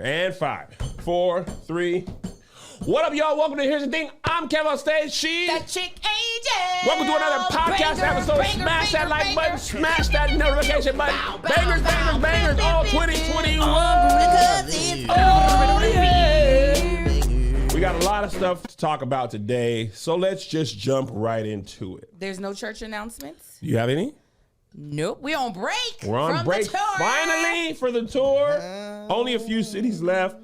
here. And 5, 4, 3. What up, y'all? Welcome to Here's the Thing. I'm KevOnStage. She's that chick Angel. Welcome to another podcast episode. Smash that like button. Smash that notification button. Bangers, bangers, bangers. All 2021. Oh, yeah. We got a lot of stuff to talk about today, so let's just jump right into it. There's no church announcements? Do you have any? Nope. We're on break. We're on break finally for the tour. Only a few cities left.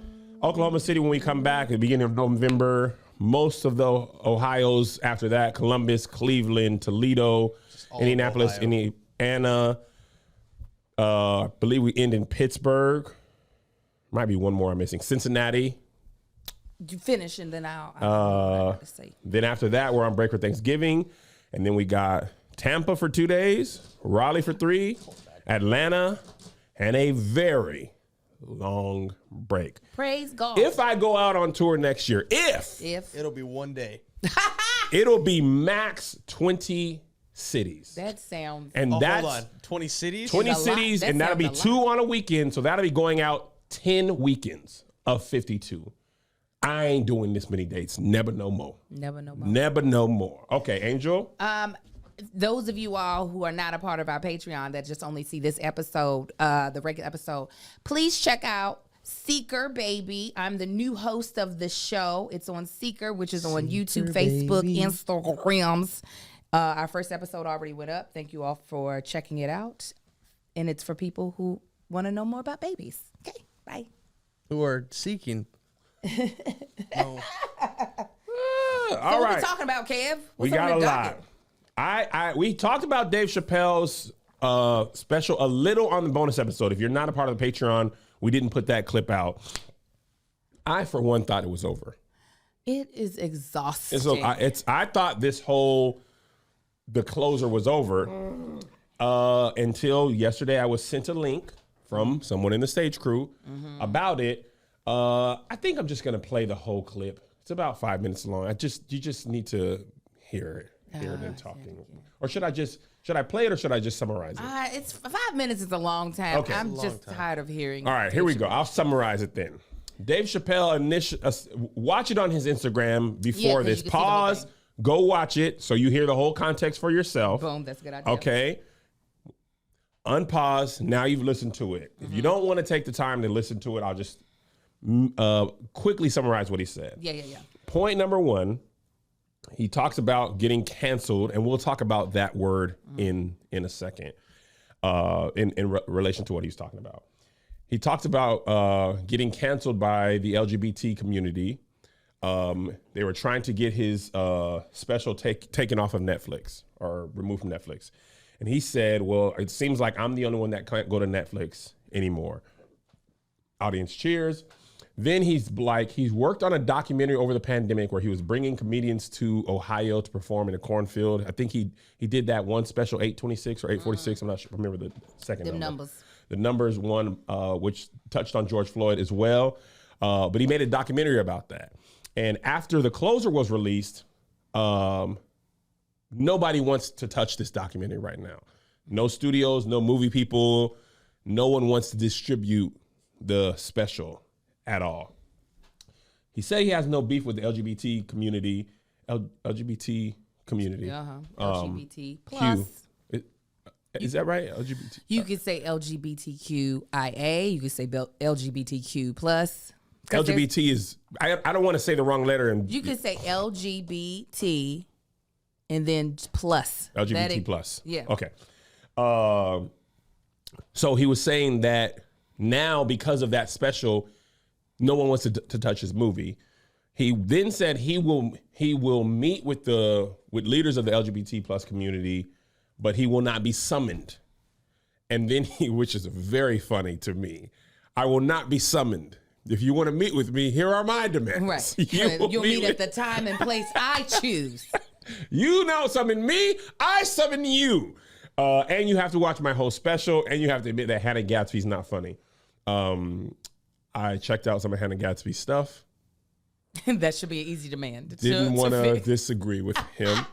Oklahoma City when we come back at the beginning of November. Most of the Ohio's after that. Columbus, Cleveland, Toledo, Indianapolis, Indiana. I believe we end in Pittsburgh. Might be one more I'm missing. Cincinnati. You finish and then I'll say. Then after that, we're on break for Thanksgiving. And then we got Tampa for 2 days, Raleigh for 3, Atlanta, and a very long break. Praise God. If I go out on tour next year, if it'll be one day, it'll be max 20 cities. That sounds. And that's hold on, 20 cities. 20 cities, and that'll be 2 on a weekend. So that'll be going out 10 weekends of 52. I ain't doing this many dates. Never no more. Never no more. Never no more. Okay, Angel. Those of you all who are not a part of our Patreon that just only see this episode, the regular episode, please check out Seeker Baby. I'm the new host of the show. It's on Seeker, which is on YouTube, Facebook, Instagrams. Our first episode already went up. Thank you all for checking it out. And it's for people who want to know more about babies. Okay, bye. Who are seeking. All What right. we talking about, Kev? We got a lot. We talked about Dave Chappelle's special a little on the bonus episode. If you're not a part of the Patreon, we didn't put that clip out. I, for one, thought it was over. It is exhausting. I thought the closer was over until yesterday. I was sent a link from someone in the stage crew about it. I think I'm just gonna play the whole clip. It's about 5 minutes long. You just need to hear it. Hear them talking, or should I play it, or should I just summarize it? It's 5 minutes is a long time. Okay. I'm just tired of hearing. All right, here we go. I'll summarize it then. Dave Chappelle, watch it on his Instagram before this. Pause, go watch it so you hear the whole context for yourself. Boom, that's a good idea. Okay. Unpause. Now you've listened to it. If you don't want to take the time to listen to it, I'll just quickly summarize what he said. Yeah. Point number 1. He talks about getting canceled, and we'll talk about that word in a second in relation to what he's talking about. He talks about getting canceled by the LGBT community. They were trying to get his special taken off of Netflix or removed from Netflix. And he said, well, it seems like I'm the only one that can't go to Netflix anymore. Audience cheers. Then he's worked on a documentary over the pandemic where he was bringing comedians to Ohio to perform in a cornfield. I think he did that one special, 826 or 846. I'm not sure. I remember the second number. The numbers one, which touched on George Floyd as well. But he made a documentary about that. And after the closer was released, nobody wants to touch this documentary right now. No studios, no movie people. No one wants to distribute the special at all. He said he has no beef with the LGBT community. LGBT community. LGBT plus. Is that right? LGBT. You could say LGBTQIA. You could say LGBTQ plus. LGBT is. I don't want to say the wrong letter. And you could say LGBT and then plus. LGBT plus. Yeah. Okay. So he was saying that now because of that special, no one wants to touch his movie. He then said he will meet with leaders of the LGBT plus community, but he will not be summoned. And then which is very funny to me, I will not be summoned. If you want to meet with me, here are my demands. Right. You'll meet at the time and place I choose. You don't summon me, I summon you. And you have to watch my whole special, and you have to admit that Hannah Gadsby's not funny. I checked out some of Hannah Gadsby's stuff. That should be an easy demand. Didn't want to disagree with him.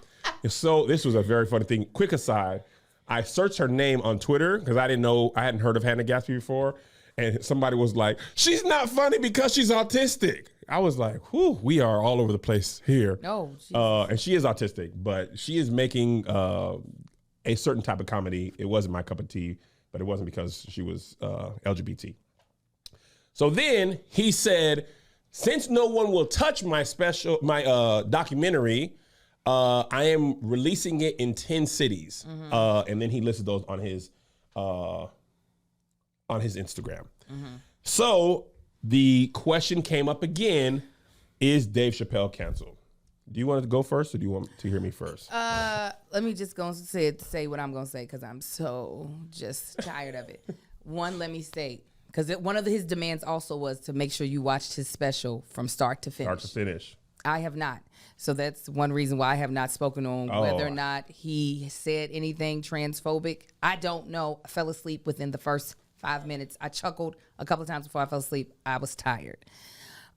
So this was a very funny thing. Quick aside, I searched her name on Twitter because I hadn't heard of Hannah Gadsby before. And somebody was like, she's not funny because she's autistic. I was like, whew, we are all over the place here. No. And she is autistic, but she is making a certain type of comedy. It wasn't my cup of tea, but it wasn't because she was LGBT. So then he said, since no one will touch my documentary, I am releasing it in 10 cities. And then he listed those on his Instagram. So the question came up again, is Dave Chappelle canceled? Do you want to go first or do you want to hear me first? Let me just go say what I'm going to say because I'm so just tired of it. One, let me state, because one of his demands also was to make sure you watched his special from start to finish. I have not. So that's one reason why I have not spoken on whether or not he said anything transphobic. I don't know. I fell asleep within the first 5 minutes. I chuckled a couple of times before I fell asleep. I was tired.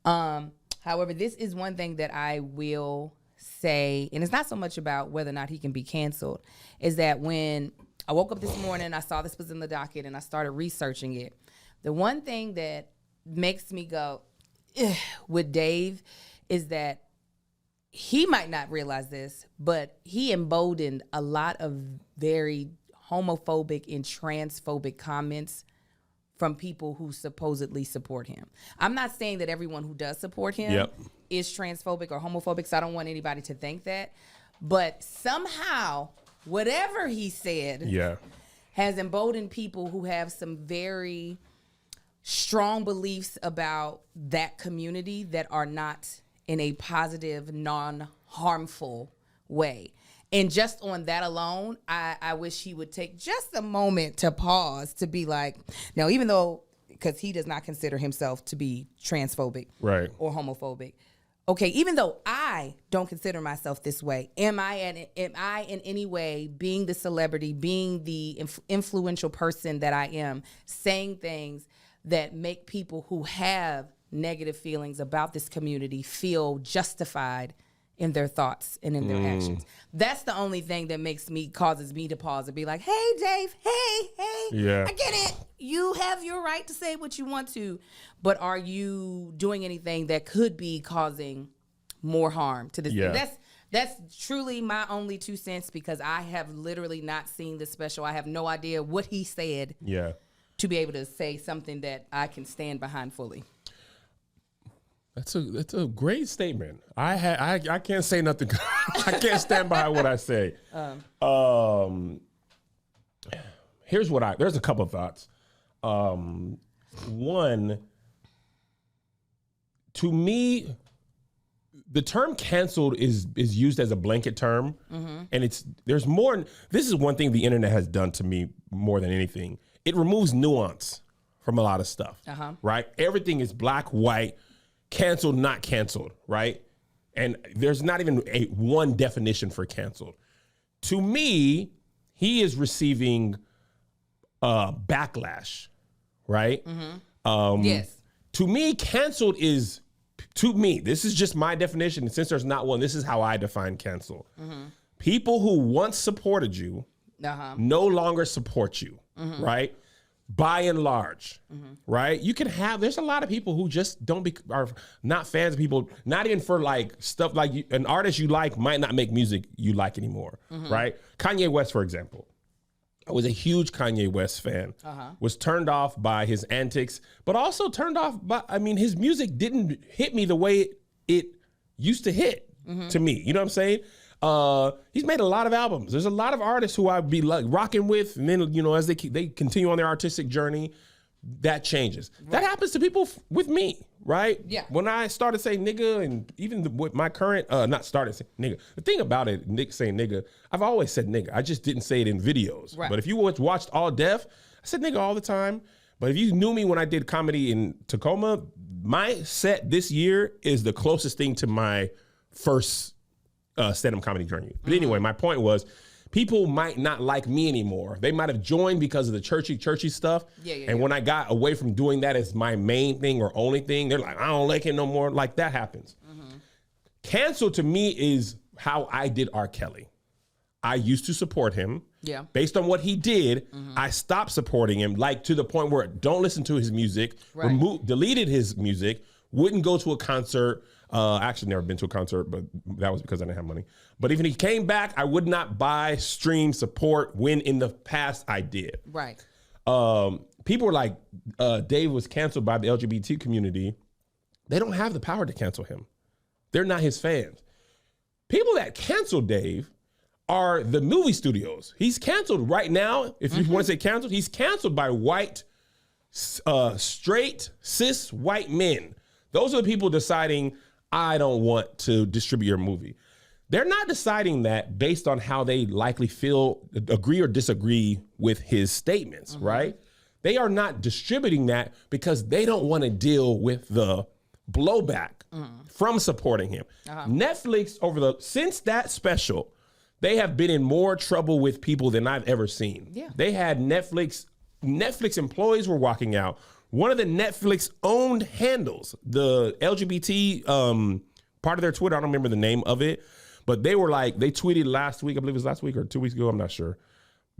However, this is one thing that I will say, and it's not so much about whether or not he can be canceled, is that when I woke up this morning, I saw this was in the docket, and I started researching it. The one thing that makes me go, with Dave is that he might not realize this, but he emboldened a lot of very homophobic and transphobic comments from people who supposedly support him. I'm not saying that everyone who does support him is transphobic or homophobic, so I don't want anybody to think that. But somehow, whatever he said has emboldened people who have some very strong beliefs about that community that are not in a positive, non-harmful way. And just on that alone, I wish he would take just a moment to pause to be like, now, even though, because he does not consider himself to be transphobic or homophobic. Okay, even though I don't consider myself this way, am I in any way, being the celebrity, being the influential person that I am, saying things that make people who have negative feelings about this community feel justified in their thoughts and in their actions? That's the only thing that causes me to pause and be like, hey, Dave, hey, I get it. You have your right to say what you want to, but are you doing anything that could be causing more harm to this? That's truly my only 2 cents, because I have literally not seen the special. I have no idea what he said to be able to say something that I can stand behind fully. That's a great statement. I can't say nothing. I can't stand behind what I say. There's a couple of thoughts. One, to me, the term canceled is used as a blanket term, and there's more. This is one thing the internet has done to me more than anything. It removes nuance from a lot of stuff, right? Everything is black, white, canceled, not canceled, right? And there's not even one definition for canceled. To me, he is receiving backlash, right? Yes. To me, canceled is, this is just my definition. And since there's not one, this is how I define cancel. People who once supported you no longer support you, right? By and large, right? You can there's a lot of people who just are not fans of people, not even for like stuff like an artist you like might not make music you like anymore, right? Kanye West, for example. I was a huge Kanye West fan, was turned off by his antics, but also turned off by, his music didn't hit me the way it used to hit to me. You know what I'm saying? He's made a lot of albums. There's a lot of artists who I'd be like rocking with, and then as they continue on their artistic journey, that changes. That happens to people with me, right? Yeah. When I started saying nigga, and even with my current, not started saying nigga. The thing about it, Nick saying nigga, I've always said nigga. I just didn't say it in videos. Right. But if you watched All Def, I said nigga all the time. But if you knew me when I did comedy in Tacoma, my set this year is the closest thing to my first stand-up comedy journey. But anyway, my point was, people might not like me anymore. They might have joined because of the churchy stuff. And when I got away from doing that as my main thing or only thing, they're like, I don't like him no more. Like, that happens. Cancel to me is how I did R. Kelly. I used to support him. Yeah. Based on what he did, I stopped supporting him, like to the point where don't listen to his music, Right. deleted his music, wouldn't go to a concert. Actually never been to a concert, but that was because I didn't have money. But even if he came back, I would not buy, stream, support when in the past I did. Right. People were like, Dave was canceled by the LGBT community. They don't have the power to cancel him. They're not his fans. People that cancel Dave are the movie studios. He's canceled right now. If you want to say canceled, he's canceled by white, straight, cis white men. Those are the people deciding, I don't want to distribute your movie. They're not deciding that based on how they likely feel, agree or disagree with his statements, right? They are not distributing that because they don't want to deal with the blowback from supporting him. Netflix since that special, they have been in more trouble with people than I've ever seen. Yeah. They had Netflix employees were walking out. One of the Netflix owned handles, the LGBT part of their Twitter, I don't remember the name of it, but they were like, they tweeted last week, I believe it was last week or 2 weeks ago, I'm not sure,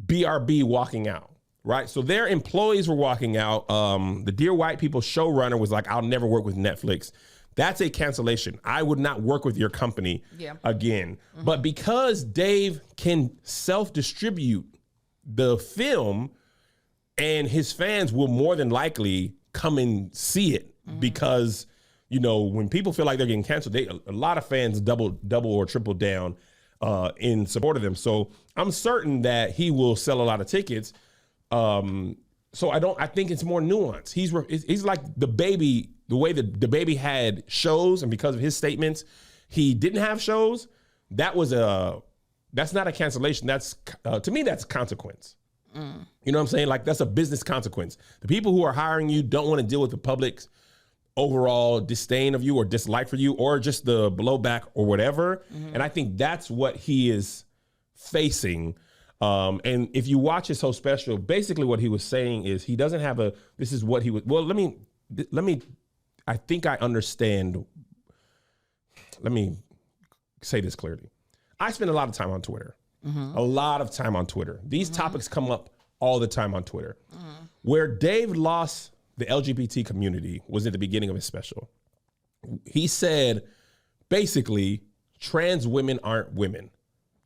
BRB walking out, right? So their employees were walking out. The Dear White People showrunner was like, I'll never work with Netflix. That's a cancellation. I would not work with your company again. But because Dave can self-distribute the film, and his fans will more than likely come and see it because, you know, when people feel like they're getting canceled, a lot of fans double or triple down in support of them. So I'm certain that he will sell a lot of tickets. So I think it's more nuanced. He's like the baby, the way that the baby had shows, and because of his statements, he didn't have shows. That's not a cancellation. That's to me, that's consequence. You know what I'm saying? Like, that's a business consequence. The people who are hiring you don't want to deal with the public's overall disdain of you or dislike for you or just the blowback or whatever. And I think that's what he is facing. And if you watch his whole special, basically what he was saying is he doesn't have this is what he was, well, let me, I think I understand. Let me say this clearly. I spend a lot of time on Twitter. A lot of time on Twitter. These topics come up all the time on Twitter. Where Dave lost the LGBT community was at the beginning of his special. He said, basically, trans women aren't women,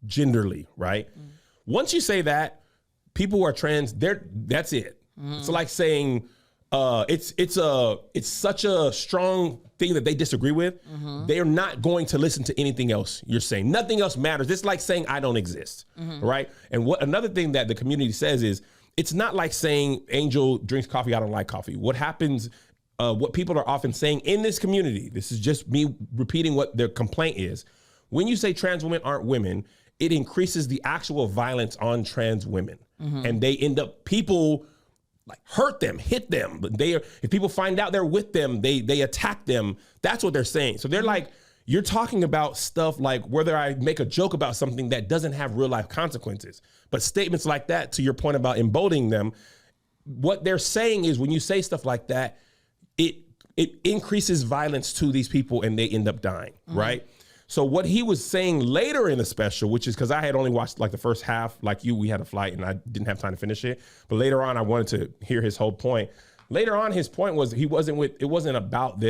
genderly, right? Once you say that, people who are trans, that's it. It's like saying it's such a strong thing that they disagree with. They are not going to listen to anything else you're saying. Nothing else matters. It's like saying I don't exist, right? And another thing that the community says is it's not like saying Angel drinks coffee, I don't like coffee. What happens, what people are often saying in this community, this is just me repeating what their complaint is. When you say trans women aren't women, it increases the actual violence on trans women. And they end up, people like hurt them, hit them. But if people find out they're with them, they attack them. That's what they're saying. So they're like, you're talking about stuff like whether I make a joke about something that doesn't have real life consequences. But statements like that, to your point about emboldening them, what they're saying is when you say stuff like that, it increases violence to these people and they end up dying, right? So what he was saying later in the special, which is because I had only watched like the first half, like you, we had a flight and I didn't have time to finish it. But later on, I wanted to hear his whole point. Later on, his point was it wasn't about the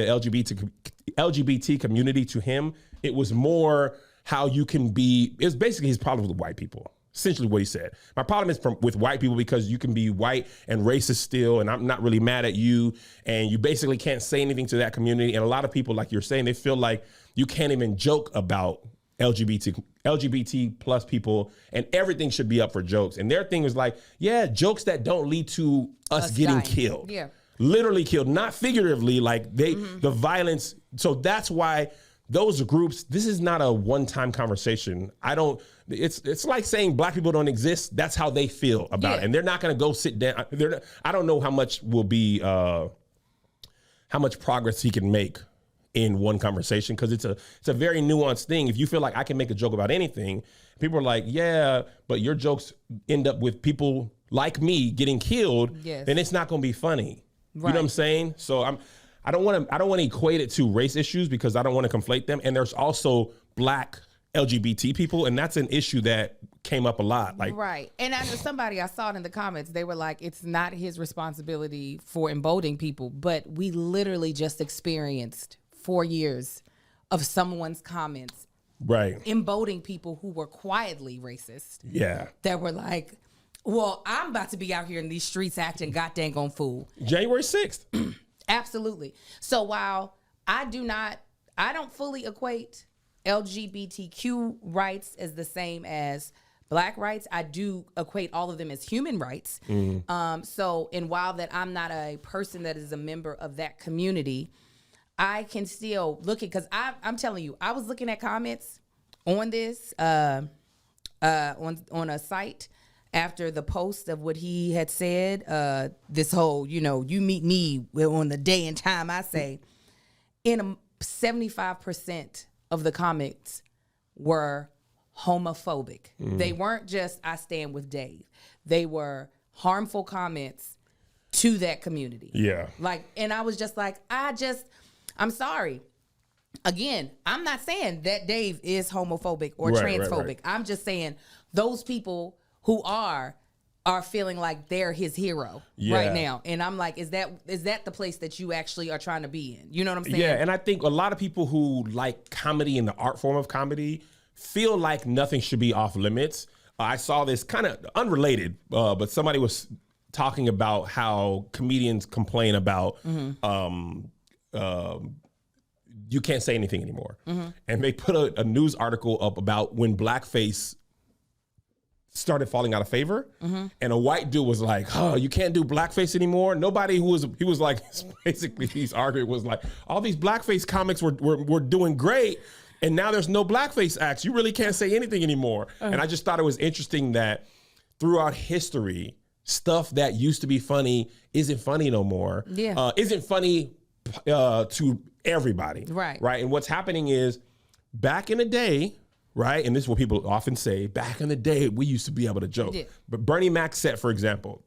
LGBT community to him. It was more how you can be, it was basically his problem with white people. Essentially what he said. My problem is with white people because you can be white and racist still, and I'm not really mad at you, and you basically can't say anything to that community. And a lot of people, like you're saying, they feel like you can't even joke about LGBT plus people, and everything should be up for jokes. And their thing was like, yeah, jokes that don't lead to us getting dying. killed. Yeah. Literally killed, not figuratively, like the violence. So that's why those groups, this is not a one-time conversation. It's like saying black people don't exist. That's how they feel about it. And they're not going to go sit down. I don't know how much will be, how much progress he can make in one conversation, because it's a very nuanced thing. If you feel like I can make a joke about anything, people are like, yeah, but your jokes end up with people like me getting killed, then it's not going to be funny. Right. You know what I'm saying? So I don't want to equate it to race issues because I don't want to conflate them. And there's also black LGBT people, and that's an issue that came up a lot. Like, right. And as somebody, I saw it in the comments, they were like, it's not his responsibility for emboldening people, but we literally just experienced 4 years of someone's comments right, emboldening people who were quietly racist. yeah. That were like, well, I'm about to be out here in these streets acting goddamn on fool. January 6th. Absolutely. So while I don't fully equate LGBTQ rights as the same as Black rights, I do equate all of them as human rights. And while that I'm not a person that is a member of that community, I can still look at, because I'm telling you, I was looking at comments on this on a site after the post of what he had said, this whole, you meet me on the day and time I say, 75% of the comments were homophobic. They weren't just, I stand with Dave. They were harmful comments to that community. Yeah. And I was just like, I'm sorry. Again, I'm not saying that Dave is homophobic or transphobic. Right. I'm just saying those people who are feeling like they're his hero right now. And I'm like, is that the place that you actually are trying to be in? You know what I'm saying? Yeah, and I think a lot of people who like comedy and the art form of comedy feel like nothing should be off limits. I saw this kind of unrelated, but somebody was talking about how comedians complain about you can't say anything anymore. And they put a news article up about when blackface started falling out of favor, and a white dude was like, oh, you can't do blackface anymore. Nobody he was like, basically he's arguing was like, all these blackface comics were doing great, and now there's no blackface acts. You really can't say anything anymore. And I just thought it was interesting that throughout history, stuff that used to be funny isn't funny no more. Isn't funny to everybody. Right. And what's happening is, back in the day, right, and this is what people often say, back in the day, we used to be able to joke. But Bernie Mac said, for example,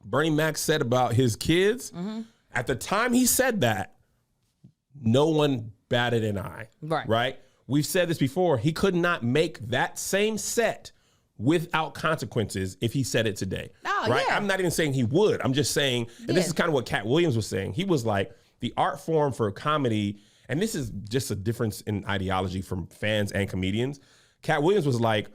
about his kids, at the time he said that, no one batted an eye. Right? We've said this before. He could not make that same set without consequences if he said it today. Right? I'm not even saying he would. I'm just saying, and this is kind of what Cat Williams was saying. He was like, the art form for comedy, and this is just a difference in ideology from fans and comedians. Cat Williams was like,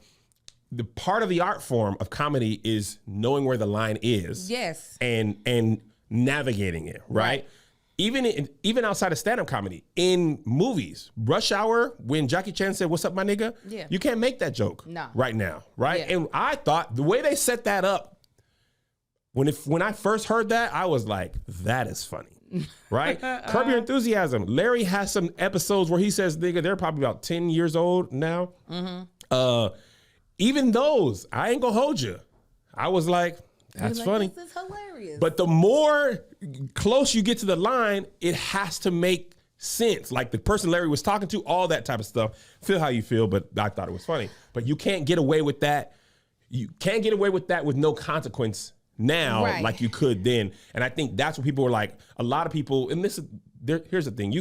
the part of the art form of comedy is knowing where the line is. And navigating it, right? Even outside of stand-up comedy, in movies, Rush Hour, when Jackie Chan said, "What's up, my nigga?" You can't make that joke right now, right? And I thought the way they set that up, when I first heard that, I was like, that is funny. Right? Curb Your Enthusiasm. Larry has some episodes where he says, nigga, they're probably about 10 years old now. Even those, I ain't gonna hold you. I was like, that's funny. This is hilarious. But the more close you get to the line, it has to make sense. Like the person Larry was talking to, all that type of stuff. Feel how you feel, but I thought it was funny. But you can't get away with that. You can't get away with that with no consequence now, like you could then. And I think that's what people were like, a lot of people, and here's the thing,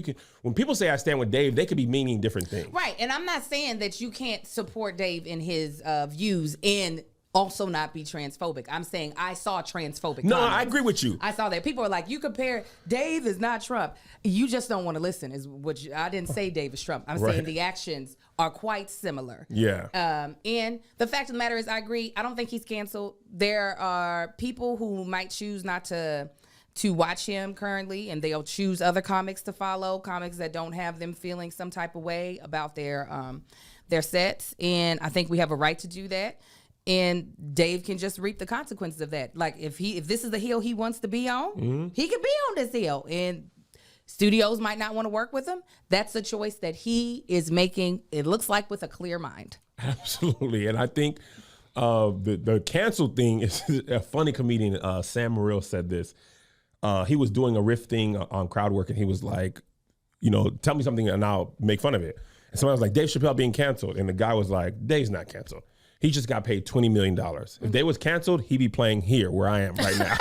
when people say I stand with Dave, they could be meaning different things. Right. And I'm not saying that you can't support Dave in his views and also not be transphobic. I'm saying I saw transphobic No, comments. I agree with you. I saw that. People are like, you compare, Dave is not Trump. You just don't want to listen, I didn't say Dave is Trump. I'm saying the actions are quite similar. And the fact of the matter is, I agree. I don't think he's canceled. There are people who might choose not to watch him currently, and they'll choose other comics to follow, comics that don't have them feeling some type of way about their sets. And I think we have a right to do that. And Dave can just reap the consequences of that. Like if this is the hill he wants to be on, he can be on this hill. And studios might not want to work with him. That's a choice that he is making, it looks like, with a clear mind. Absolutely. And I think the cancel thing is a funny comedian, Sam Morril, said this. He was doing a riff thing on crowd work, and he was like, tell me something and I'll make fun of it. And somebody was like, Dave Chappelle being canceled. And the guy was like, Dave's not canceled. He just got paid $20 million. If Dave was canceled, he'd be playing here where I am right now.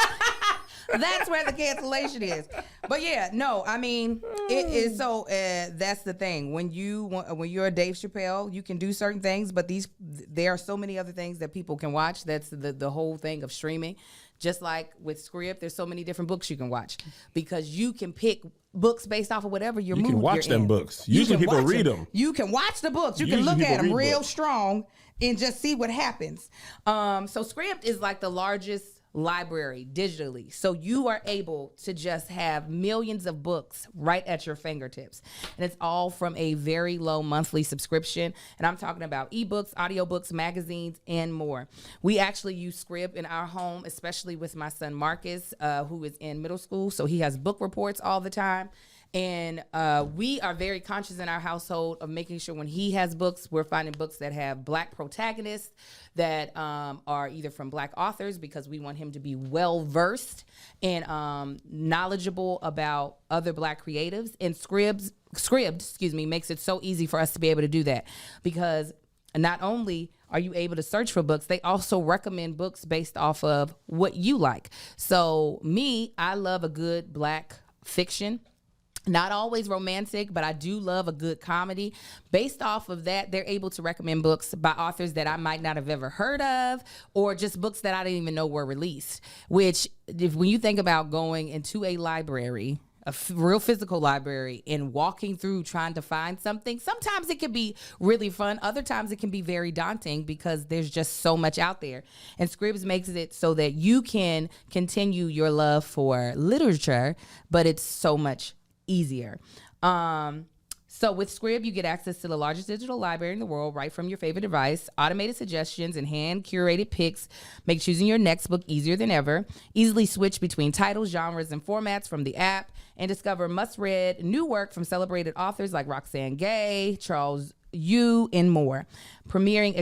That's where the cancellation is. But yeah, no, I mean, it is so. That's the thing. When you're a Dave Chappelle, you can do certain things, but there are so many other things that people can watch. That's the whole thing of streaming. Just like with Script, there's so many different books you can watch because you can pick books based off of whatever your mood you're in. You can watch them books. Usually people read them. You can watch the books. You can look at them real strong and just see what happens. So Script is like the largest library digitally. So you are able to just have millions of books right at your fingertips. And it's all from a very low monthly subscription. And I'm talking about ebooks, audiobooks, magazines, and more. We actually use Script in our home, especially with my son Marcus, who is in middle school. So he has book reports all the time. And we are very conscious in our household of making sure when he has books, we're finding books that have Black protagonists that are either from Black authors because we want him to be well-versed and knowledgeable about other Black creatives. And Scribd, makes it so easy for us to be able to do that because not only are you able to search for books, they also recommend books based off of what you like. So I love a good Black fiction. Not always romantic, but I do love a good comedy. Based off of that, they're able to recommend books by authors that I might not have ever heard of or just books that I didn't even know were released, which when you think about going into a library, a real physical library, and walking through trying to find something, sometimes it can be really fun. Other times it can be very daunting because there's just so much out there. And Scribd makes it so that you can continue your love for literature, but it's so much easier. So with Scribd, you get access to the largest digital library in the world right from your favorite device. Automated suggestions and hand-curated picks make choosing your next book easier than ever. Easily switch between titles, genres, and formats from the app and discover must-read new work from celebrated authors like Roxane Gay, Charles Yu, and more. Premiering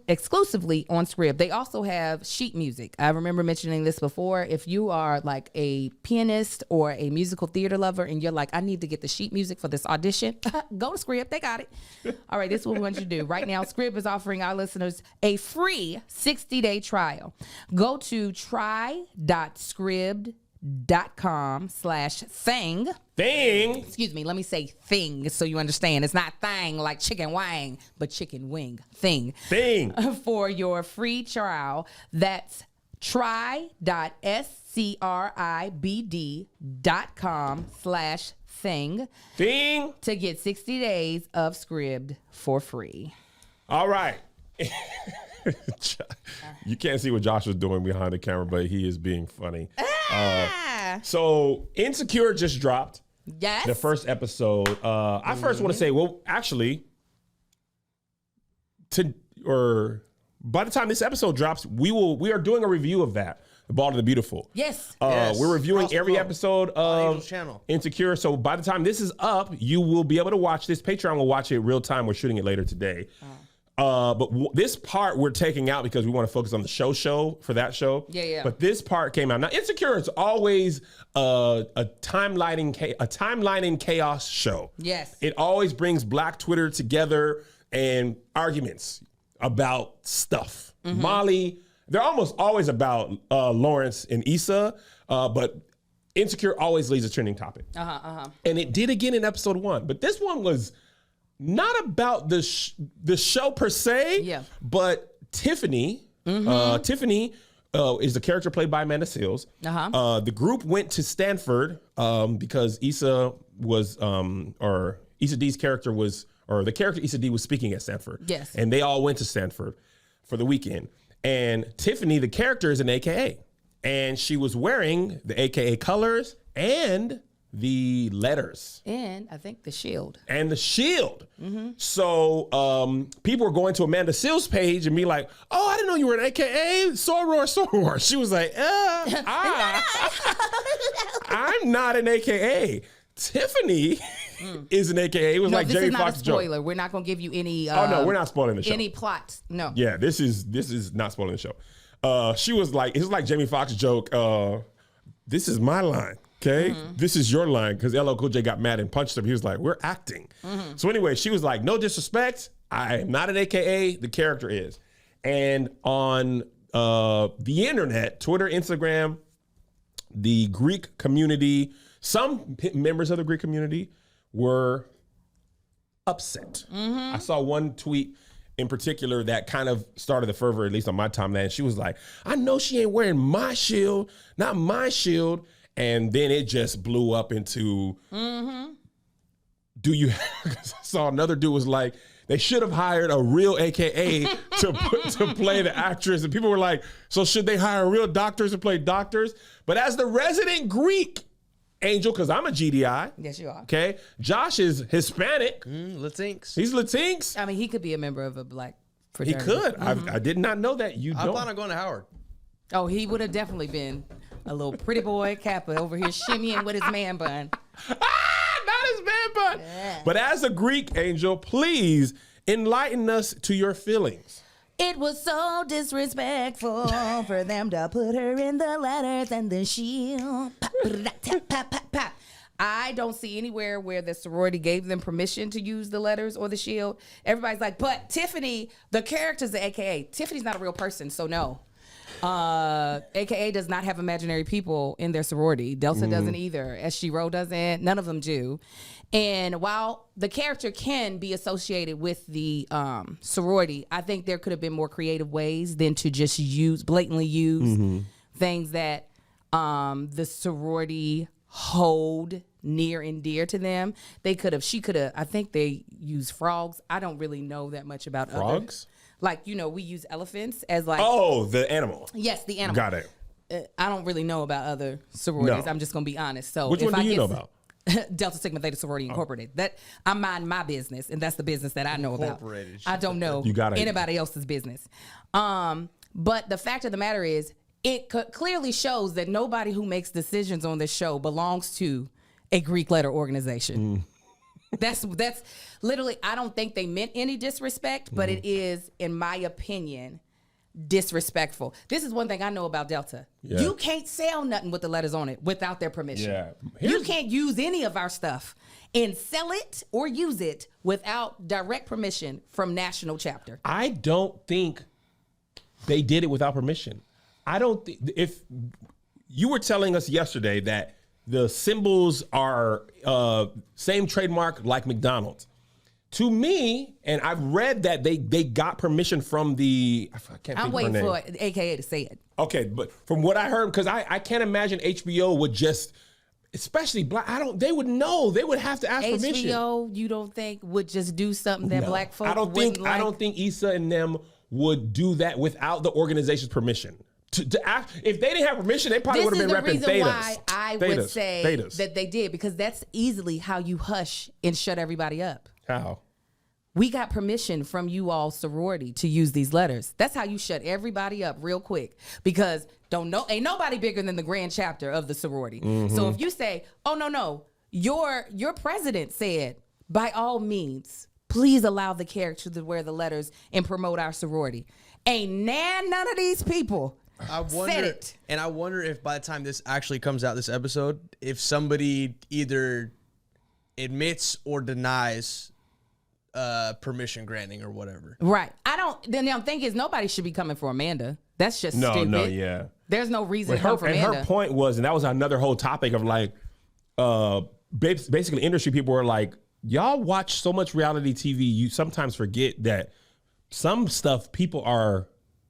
exclusively on Scribd. They also have sheet music. I remember mentioning this before. If you are like a pianist or a musical theater lover and you're like, I need to get the sheet music for this audition, go to Scribd. They got it. All right, this is what we want you to do. Right now, Scribd is offering our listeners a free 60-day trial. Go to try.scribd.com/thing. Excuse me, let me say thing so you understand. It's not thang like chicken wang, but chicken wing. Thing. For your free trial. That's try.scribd.com/thing to get 60 days of Scribd for free. All right. You can't see what Josh was doing behind the camera, but he is being funny. So Insecure just dropped. Yes. The first episode. I first want to say, well, actually, by the time this episode drops, we are doing a review of that, The Bald and the Beautiful. Yes. We're reviewing every episode of Channel. Insecure. So by the time this is up, you will be able to watch this. Patreon will watch it real time. We're shooting it later today. But this part we're taking out because we want to focus on the show for that show. Yeah. But this part came out. Now, Insecure is always a timelining chaos show. Yes. It always brings Black Twitter together and arguments about stuff. Mm-hmm. Molly, they're almost always about Lawrence and Issa, but Insecure always leads a trending topic. And it did again in episode 1. But this one was not about the show per se, but Tiffany. Tiffany is the character played by Amanda Seales. The group went to Stanford because Issa was, or Issa D's character was, or the character Issa D was speaking at Stanford. Yes. And they all went to Stanford for the weekend. And Tiffany, the character, is an AKA. And she was wearing the AKA colors and the letters. And I think the shield. So people were going to Amanda Seales' page and be like, oh, I didn't know you were an AKA. Soror. She was like, I'm not an AKA. Tiffany is an AKA. It was like Jamie Foxx joke. Spoiler. We're not going to give you any. No, we're not spoiling the show. Any plots. No. Yeah, this is not spoiling the show. She was like, it was like Jamie Foxx joke. This is my line. Okay, this is your line, because LL Cool J got mad and punched him. He was like, we're acting. So anyway, she was like, no disrespect. I am not an AKA. The character is. And on the internet, Twitter, Instagram, the Greek community, some members of the Greek community were upset. I saw one tweet in particular that kind of started the fervor, at least on my timeline. And she was like, I know she ain't wearing my shield, not my shield. And then it just blew up into, do you, I saw another dude was like, they should have hired a real AKA to play the actress. And people were like, so should they hire real doctors to play doctors? But as the resident Greek, Angel, because I'm a GDI. Yes, you are. Okay. Josh is Hispanic. Latinx. He's Latinx. I mean, he could be a member of a black He fraternity. could. I did not know that. I plan on going to Howard. Oh, he would have definitely been a little pretty boy Kappa over here shimmying with his man bun. Not his man bun. Yeah. But as a Greek, Angel, please enlighten us to your feelings. It was so disrespectful for them to put her in the letters and the shield. Pop, tap, pop, pop, pop. I don't see anywhere where the sorority gave them permission to use the letters or the shield. Everybody's like, but Tiffany, the character's the AKA. Tiffany's not a real person, so no. AKA does not have imaginary people in their sorority. Delta doesn't either. SGRO doesn't. None of them do. And while the character can be associated with the sorority, I think there could have been more creative ways than to just blatantly use things that the sorority hold near and dear to them. She could have, I think they use frogs. I don't really know that much about Frogs? Like, we use elephants as like... Oh, the animal. Yes, the animal. Got it. I don't really know about other sororities. No. I'm just going to be honest. So Which one do you know about? Delta Sigma Theta Sorority Incorporated. That I mind my business, and that's the business that I know about. I don't know anybody else's business. But the fact of the matter is, it clearly shows that nobody who makes decisions on this show belongs to a Greek letter organization. That's literally, I don't think they meant any disrespect, but it is, in my opinion, disrespectful. This is one thing I know about Delta. Yeah. You can't sell nothing with the letters on it without their permission. Yeah. You can't use any of our stuff and sell it or use it without direct permission from national chapter. I don't think they did it without permission. I don't think, if you were telling us yesterday that the symbols are same trademark like McDonald's. To me, and I've read that they got permission from the. I'm waiting for AKA to say it. Okay, but from what I heard, because I can't imagine HBO would just, especially black. They would know. They would have to ask permission. HBO, you don't think would just do something that black folks wouldn't like? I don't think Issa and them would do that without the organization's permission. To act, if they didn't have permission, they probably would have been repping Thetas. This is the reason why I would say that they did, because that's easily how you hush and shut everybody up. How? We got permission from you all sorority to use these letters. That's how you shut everybody up real quick, because ain't nobody bigger than the grand chapter of the sorority. So if you say, oh no, your president said, by all means, please allow the character to wear the letters and promote our sorority. Ain't none of these people said it. And I wonder if by the time this actually comes out, this episode, if somebody either admits or denies permission granting or whatever. Right. The thing is, nobody should be coming for Amanda. That's just stupid. No, yeah. There's no reason to come for Amanda. And her point was, and that was another whole topic of like, basically industry people were like, y'all watch so much reality TV, you sometimes forget that some stuff people are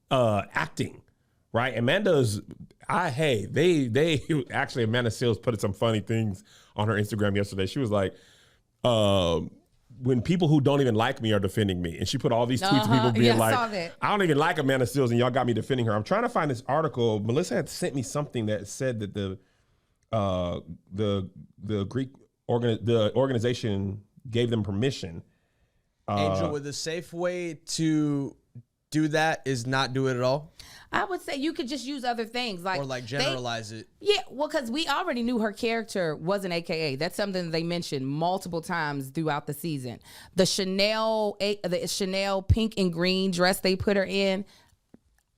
acting, right? Amanda's, they actually, Amanda Seales put some funny things on her Instagram yesterday. She was like, when people who don't even like me are defending me. And she put all these tweets of people being like, I don't even like Amanda Seales and y'all got me defending her. I'm trying to find this article. Melissa had sent me something that said that the Greek organization gave them permission. Angel, with a safe way to do that is not do it at all? I would say you could just use other things. Or generalize it. Yeah, well, because we already knew her character was an AKA. That's something that they mentioned multiple times throughout the season. The Chanel pink and green dress they put her in,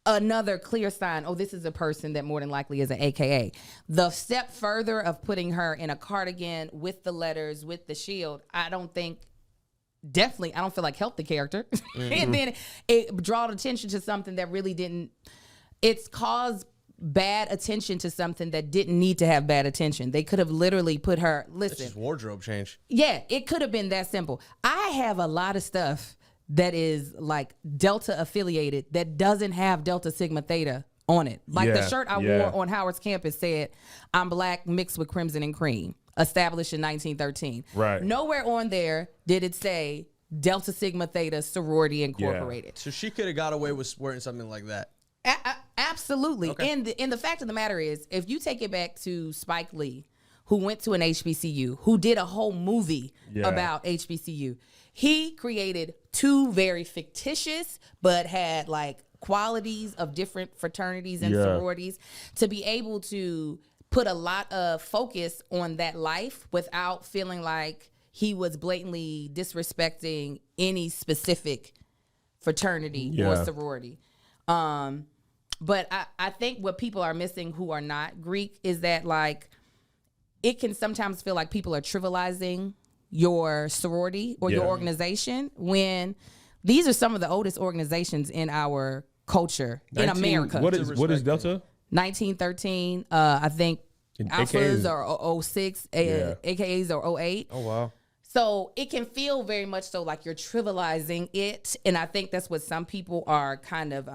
another clear sign, this is a person that more than likely is an AKA. The step further of putting her in a cardigan with the letters, with the shield, I don't feel like helped the character. And then it drawed attention to something that really didn't. It's caused bad attention to something that didn't need to have bad attention. They could have literally put her, It's listen. just wardrobe change. Yeah, it could have been that simple. I have a lot of stuff that is like Delta affiliated that doesn't have Delta Sigma Theta on it. Like the shirt I wore on Howard's campus said, "I'm black mixed with crimson and cream, established in 1913." Right. Nowhere on there did it say Delta Sigma Theta Sorority Incorporated. So she could have got away with wearing something like that. Absolutely. Okay. And the fact of the matter is, if you take it back to Spike Lee, who went to an HBCU, who did a whole movie about HBCU, he created two very fictitious but had like qualities of different fraternities and sororities to be able to put a lot of focus on that life without feeling like he was blatantly disrespecting any specific fraternity or sorority. But I think what people are missing who are not Greek is that like it can sometimes feel like people are trivializing your sorority or your organization when these are some of the oldest organizations in our culture in America. What is Delta? 1913, I think Alphas are 06, AKAs are 08. Oh, wow. So it can feel very much so like you're trivializing it. And I think that's what some people are kind of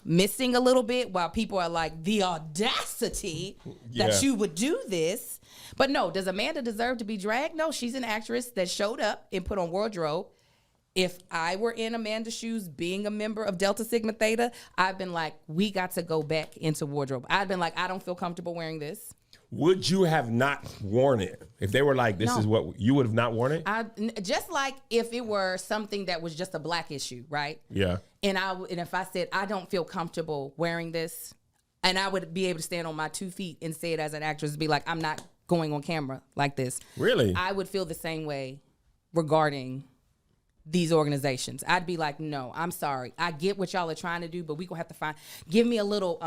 missing a little bit, while people are like, the audacity that you would do this. But no, does Amanda deserve to be dragged? No, she's an actress that showed up and put on wardrobe. If I were in Amanda's shoes, being a member of Delta Sigma Theta, I've been like, we got to go back into wardrobe. I've been like, I don't feel comfortable wearing this. Would you have not worn it if they were like, this is what you would have not worn it? Just like if it were something that was just a black issue, right? Yeah. And if I said, I don't feel comfortable wearing this, and I would be able to stand on my 2 feet and say it as an actress, be like, I'm not going on camera like this. Really? I would feel the same way regarding these organizations. I'd be like, no, I'm sorry. I get what y'all are trying to do, but we gonna have to give me a little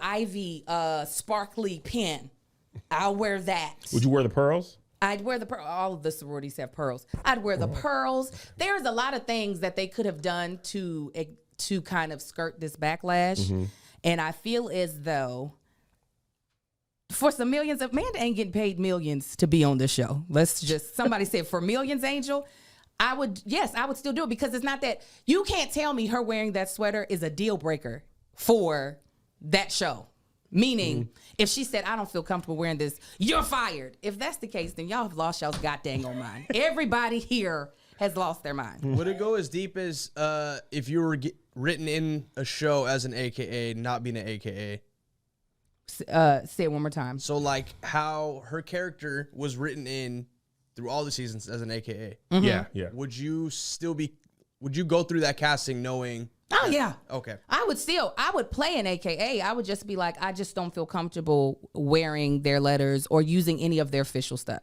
Ivy sparkly pen. I'll wear that. Would you wear the pearls? I'd wear the pearl. All of the sororities have pearls. I'd wear the pearls. There's a lot of things that they could have done to kind of skirt this backlash. And I feel as though for some millions, Amanda ain't getting paid millions to be on this show. Somebody said for millions, Angel. I would still do it, because it's not that you can't tell me her wearing that sweater is a deal breaker for that show. Meaning, if she said, I don't feel comfortable wearing this, you're fired. If that's the case, then y'all have lost y'all's goddamn on mind. Everybody here has lost their mind. Would it go as deep as if you were written in a show as an AKA, not being an AKA? Say it one more time. So like how her character was written in through all the seasons as an AKA. Yeah. Would you go through that casting knowing? Oh yeah. Okay. I would play an AKA. I would just be like, I just don't feel comfortable wearing their letters or using any of their official stuff.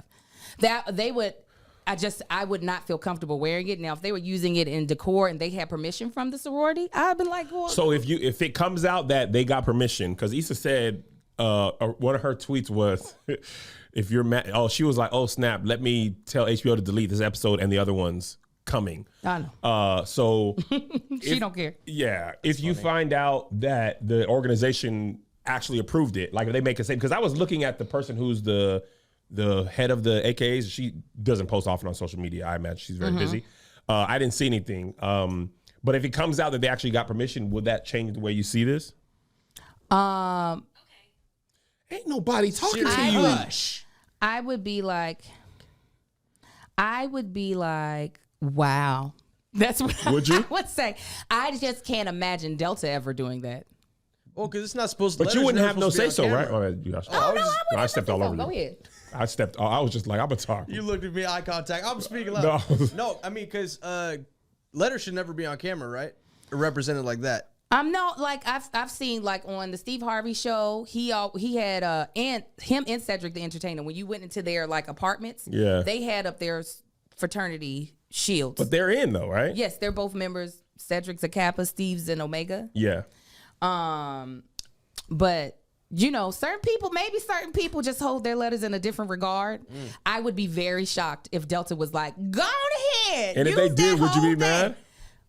I would not feel comfortable wearing it. Now, if they were using it in decor and they had permission from the sorority, I'd been like, well. So if it comes out that they got permission, because Issa said one of her tweets was, if you're mad, she was like, oh snap, let me tell HBO to delete this episode and the other ones coming. I know. So she don't care. Yeah, if you find out that the organization actually approved it, like if they make a statement, because I was looking at the person who's the head of the AKAs. She doesn't post often on social media. I imagine she's very busy. I didn't see anything. But if it comes out that they actually got permission, would that change the way you see this? Ain't nobody talking to you. I would be like, wow. That's what Would you? I would say. I just can't imagine Delta ever doing that. Well, because it's not supposed to. But you wouldn't have no say so, right? I stepped all over you. Go ahead. I was just like, I'm a talk. You looked at me, eye contact. I'm speaking loud. No, I mean, because letters should never be on camera, right? Or represented like that. No, like I've seen like on the Steve Harvey show, he had and him and Cedric the Entertainer, when you went into their like apartments, they had up their fraternity shields. But they're in though, right? Yes, they're both members. Cedric's a Kappa, Steve's an Omega. Yeah. But certain people just hold their letters in a different regard. I would be very shocked if Delta was like, go ahead. And if they did, would you be mad?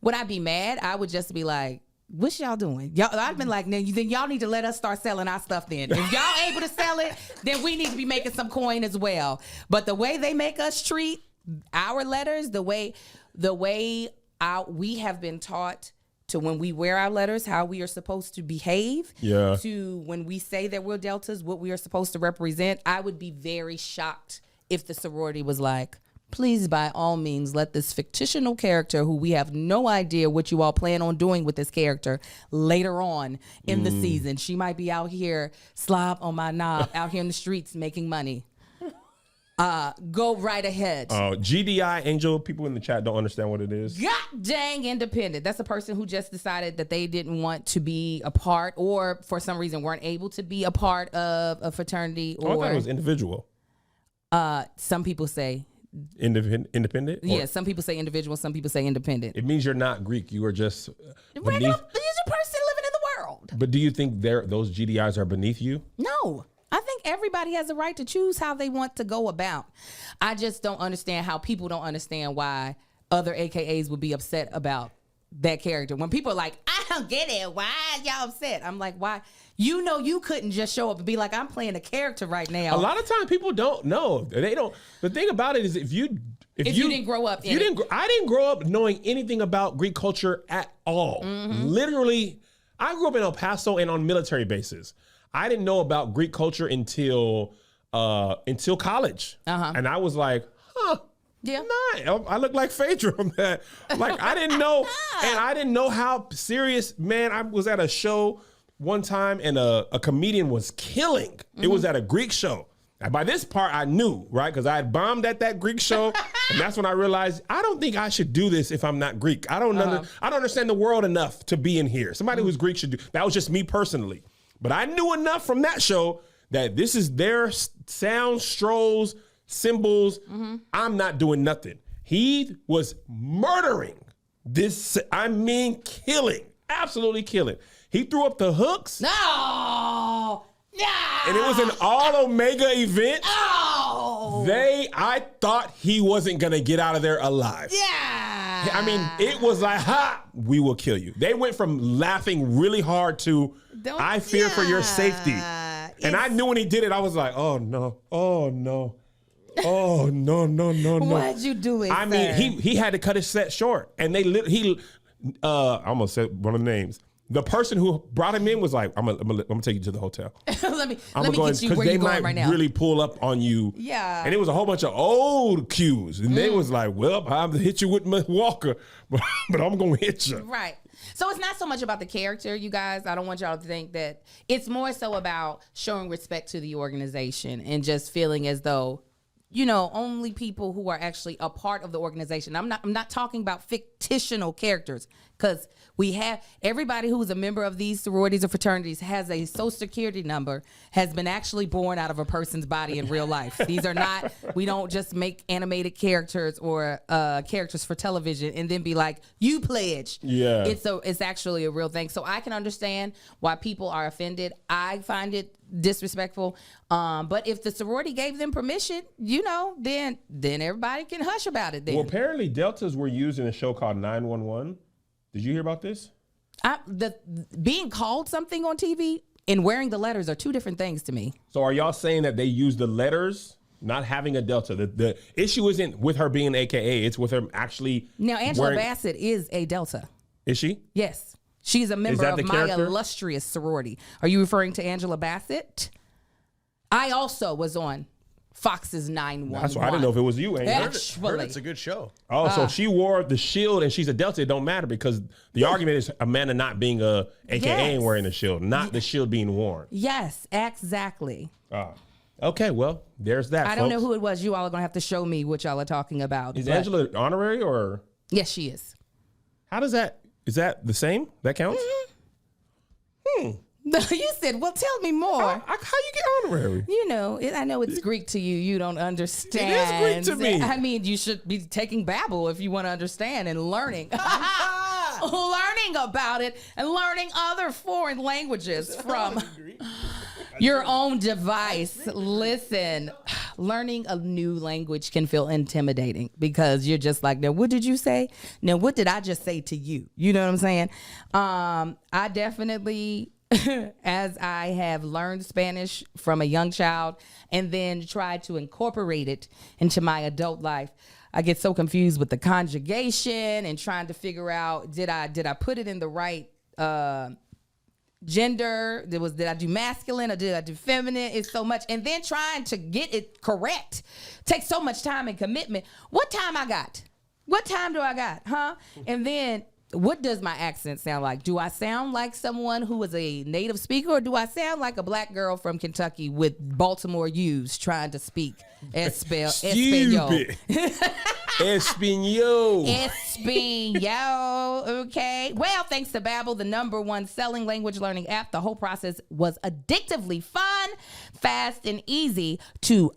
Would I be mad? I would just be like, What y'all doing? Y'all, I've been like, then y'all need to let us start selling our stuff then. If y'all able to sell it, then we need to be making some coin as well. But the way they make us treat our letters, the way we have been taught to when we wear our letters, how we are supposed to behave, to when we say that we're deltas, what we are supposed to represent, I would be very shocked if the sorority was like, please, by all means, let this fictional character who we have no idea what you all plan on doing with this character later on in the season. She might be out here, slob on my knob, out here in the streets making money. Go right ahead. GDI, Angel, people in the chat don't understand what it is. God dang independent. That's a person who just decided that they didn't want to be a part, or for some reason weren't able to be a part of a fraternity. Or I thought it was individual. Some people say independent? Yeah, some people say individual, some people say independent. It means you're not Greek. You are just regular person living in the world. But do you think those GDIs are beneath you? No. I think everybody has a right to choose how they want to go about. I just don't understand how people don't understand why other AKAs would be upset about that character. When people are like, I don't get it. Why are y'all upset? I'm like, why? You know, you couldn't just show up and be like, I'm playing a character right now. A lot of times people don't know. They don't. The thing about it is if you didn't grow up in it. I didn't grow up knowing anything about Greek culture at all. Literally, I grew up in El Paso and on military bases. I didn't know about Greek culture until college. And I was like, yeah, nah, I look like Phaedra on that. Like, I didn't know. And I didn't know how serious, man. I was at a show one time and a comedian was killing. It was at a Greek show. And by this part, I knew, right? Because I had bombed at that Greek show. And that's when I realized, I don't think I should do this if I'm not Greek. I don't understand the world enough to be in here. Somebody who's Greek should do. That was just me personally. But I knew enough from that show that this is their sounds, strolls, symbols. I'm not doing nothing. He was murdering this. I mean, killing, absolutely killing. He threw up the hooks. No. And it was an all Omega event. Oh. I thought he wasn't going to get out of there alive. Yeah. I mean, it was like, we will kill you. They went from laughing really hard to, I fear for your safety. And I knew when he did it, I was like, oh no, oh no. Oh no. Why'd you do it? I mean, he had to cut his set short. And I almost said one of the names. The person who brought him in was like, I'm gonna take you to the hotel. let me get you where you're going right now. Really pull up on you. Yeah. And it was a whole bunch of old cues. And they was like, well, I'm gonna hit you with my Walker, but I'm gonna hit you. Right. So it's not so much about the character, you guys. I don't want y'all to think that. It's more so about showing respect to the organization and just feeling as though, you know, only people who are actually a part of the organization. I'm not talking about fictional characters, because we have everybody who is a member of these sororities or fraternities has a social security number, has been actually born out of a person's body in real life. These are not, we don't just make animated characters or characters for television and then be like, you pledge. Yeah. It's actually a real thing. So I can understand why people are offended. I find it disrespectful. But if the sorority gave them permission, you know, then everybody can hush about it then. Well, apparently deltas were used in a show called 911. Did you hear about this? Being called something on TV and wearing the letters are two different things to me. So are y'all saying that they use the letters, not having a delta? The issue isn't with her being an AKA, it's with her actually. Now, Angela Bassett is a delta. Is she? Yes. She's a member of my character? illustrious sorority. Are you referring to Angela Bassett? I also was on Fox's 911. That's why I didn't know if it was you, Angel. Heard it's a good show. Oh, so she wore the shield and she's a delta. It don't matter because the argument is Amanda not being a AKA and wearing the shield, not the shield being worn. Yes, exactly. Okay, well, there's that. I don't know who it was. You all are going to have to show me what y'all are talking about. Is Angela honorary or? Yes, she is. How does that, is that the same? That counts? You said, well, tell me more. How you get honorary? You know, I know it's Greek to you. You don't understand. It is Greek to me. I mean, you should be taking Babel if you want to understand and learning. Learning about it and learning other foreign languages from your own device. Listen, learning a new language can feel intimidating because you're just like, now, what did you say? Now, what did I just say to you? You know what I'm saying? I definitely, as I have learned Spanish from a young child and then tried to incorporate it into my adult life, I get so confused with the conjugation and trying to figure out, did I put it in the right gender? Did I do masculine or did I do feminine? It's so much. And then trying to get it correct takes so much time and commitment. What time I got? What time do I got? Huh? And then what does my accent sound like? Do I sound like someone who is a native speaker, or do I sound like a black girl from Kentucky with Baltimore U's trying to speak Espanol? Espanol. Espanol. Okay. Well, thanks to Babbel, the #1 selling language learning app, the whole process was addictively fun, fast, and easy to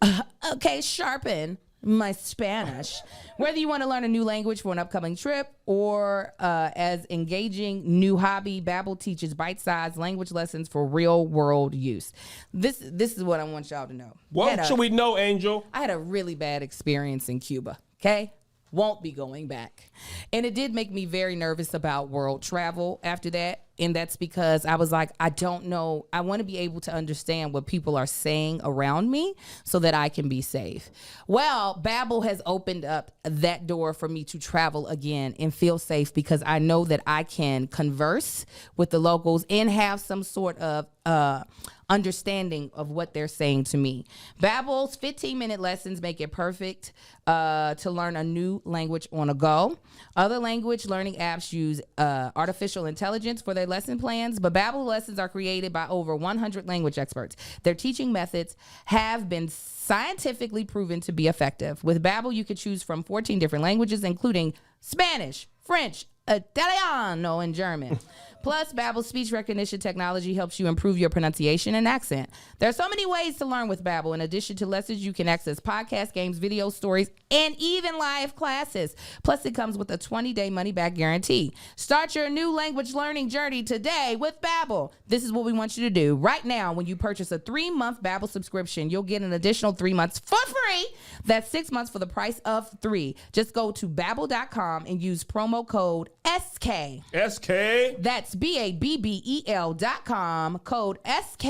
sharpen my Spanish. Whether you want to learn a new language for an upcoming trip or as engaging new hobby, Babbel teaches bite-sized language lessons for real-world use. This is what I want y'all to know. What should we know, Angel? I had a really bad experience in Cuba, okay? Won't be going back. And it did make me very nervous about world travel after that. And that's because I was like, I don't know. I want to be able to understand what people are saying around me so that I can be safe. Well, Babbel has opened up that door for me to travel again and feel safe because I know that I can converse with the locals and have some sort of understanding of what they're saying to me. Babbel's 15-minute lessons make it perfect to learn a new language on a go. Other language learning apps use artificial intelligence for their lesson plans, but Babbel lessons are created by over 100 language experts. Their teaching methods have been scientifically proven to be effective. With Babbel, you could choose from 14 different languages, including Spanish, French, Italiano, and German. Plus, Babbel's speech recognition technology helps you improve your pronunciation and accent. There are so many ways to learn with Babbel. In addition to lessons, you can access podcasts, games, video stories, and even live classes. Plus, it comes with a 20-day money-back guarantee. Start your new language learning journey today with Babbel. This is what we want you to do. Right now, when you purchase a 3-month Babbel subscription, you'll get an additional 3 months for free. That's 6 months for the price of 3. Just go to Babbel.com and use promo code SK. SK. That's Babbel.com, code SK.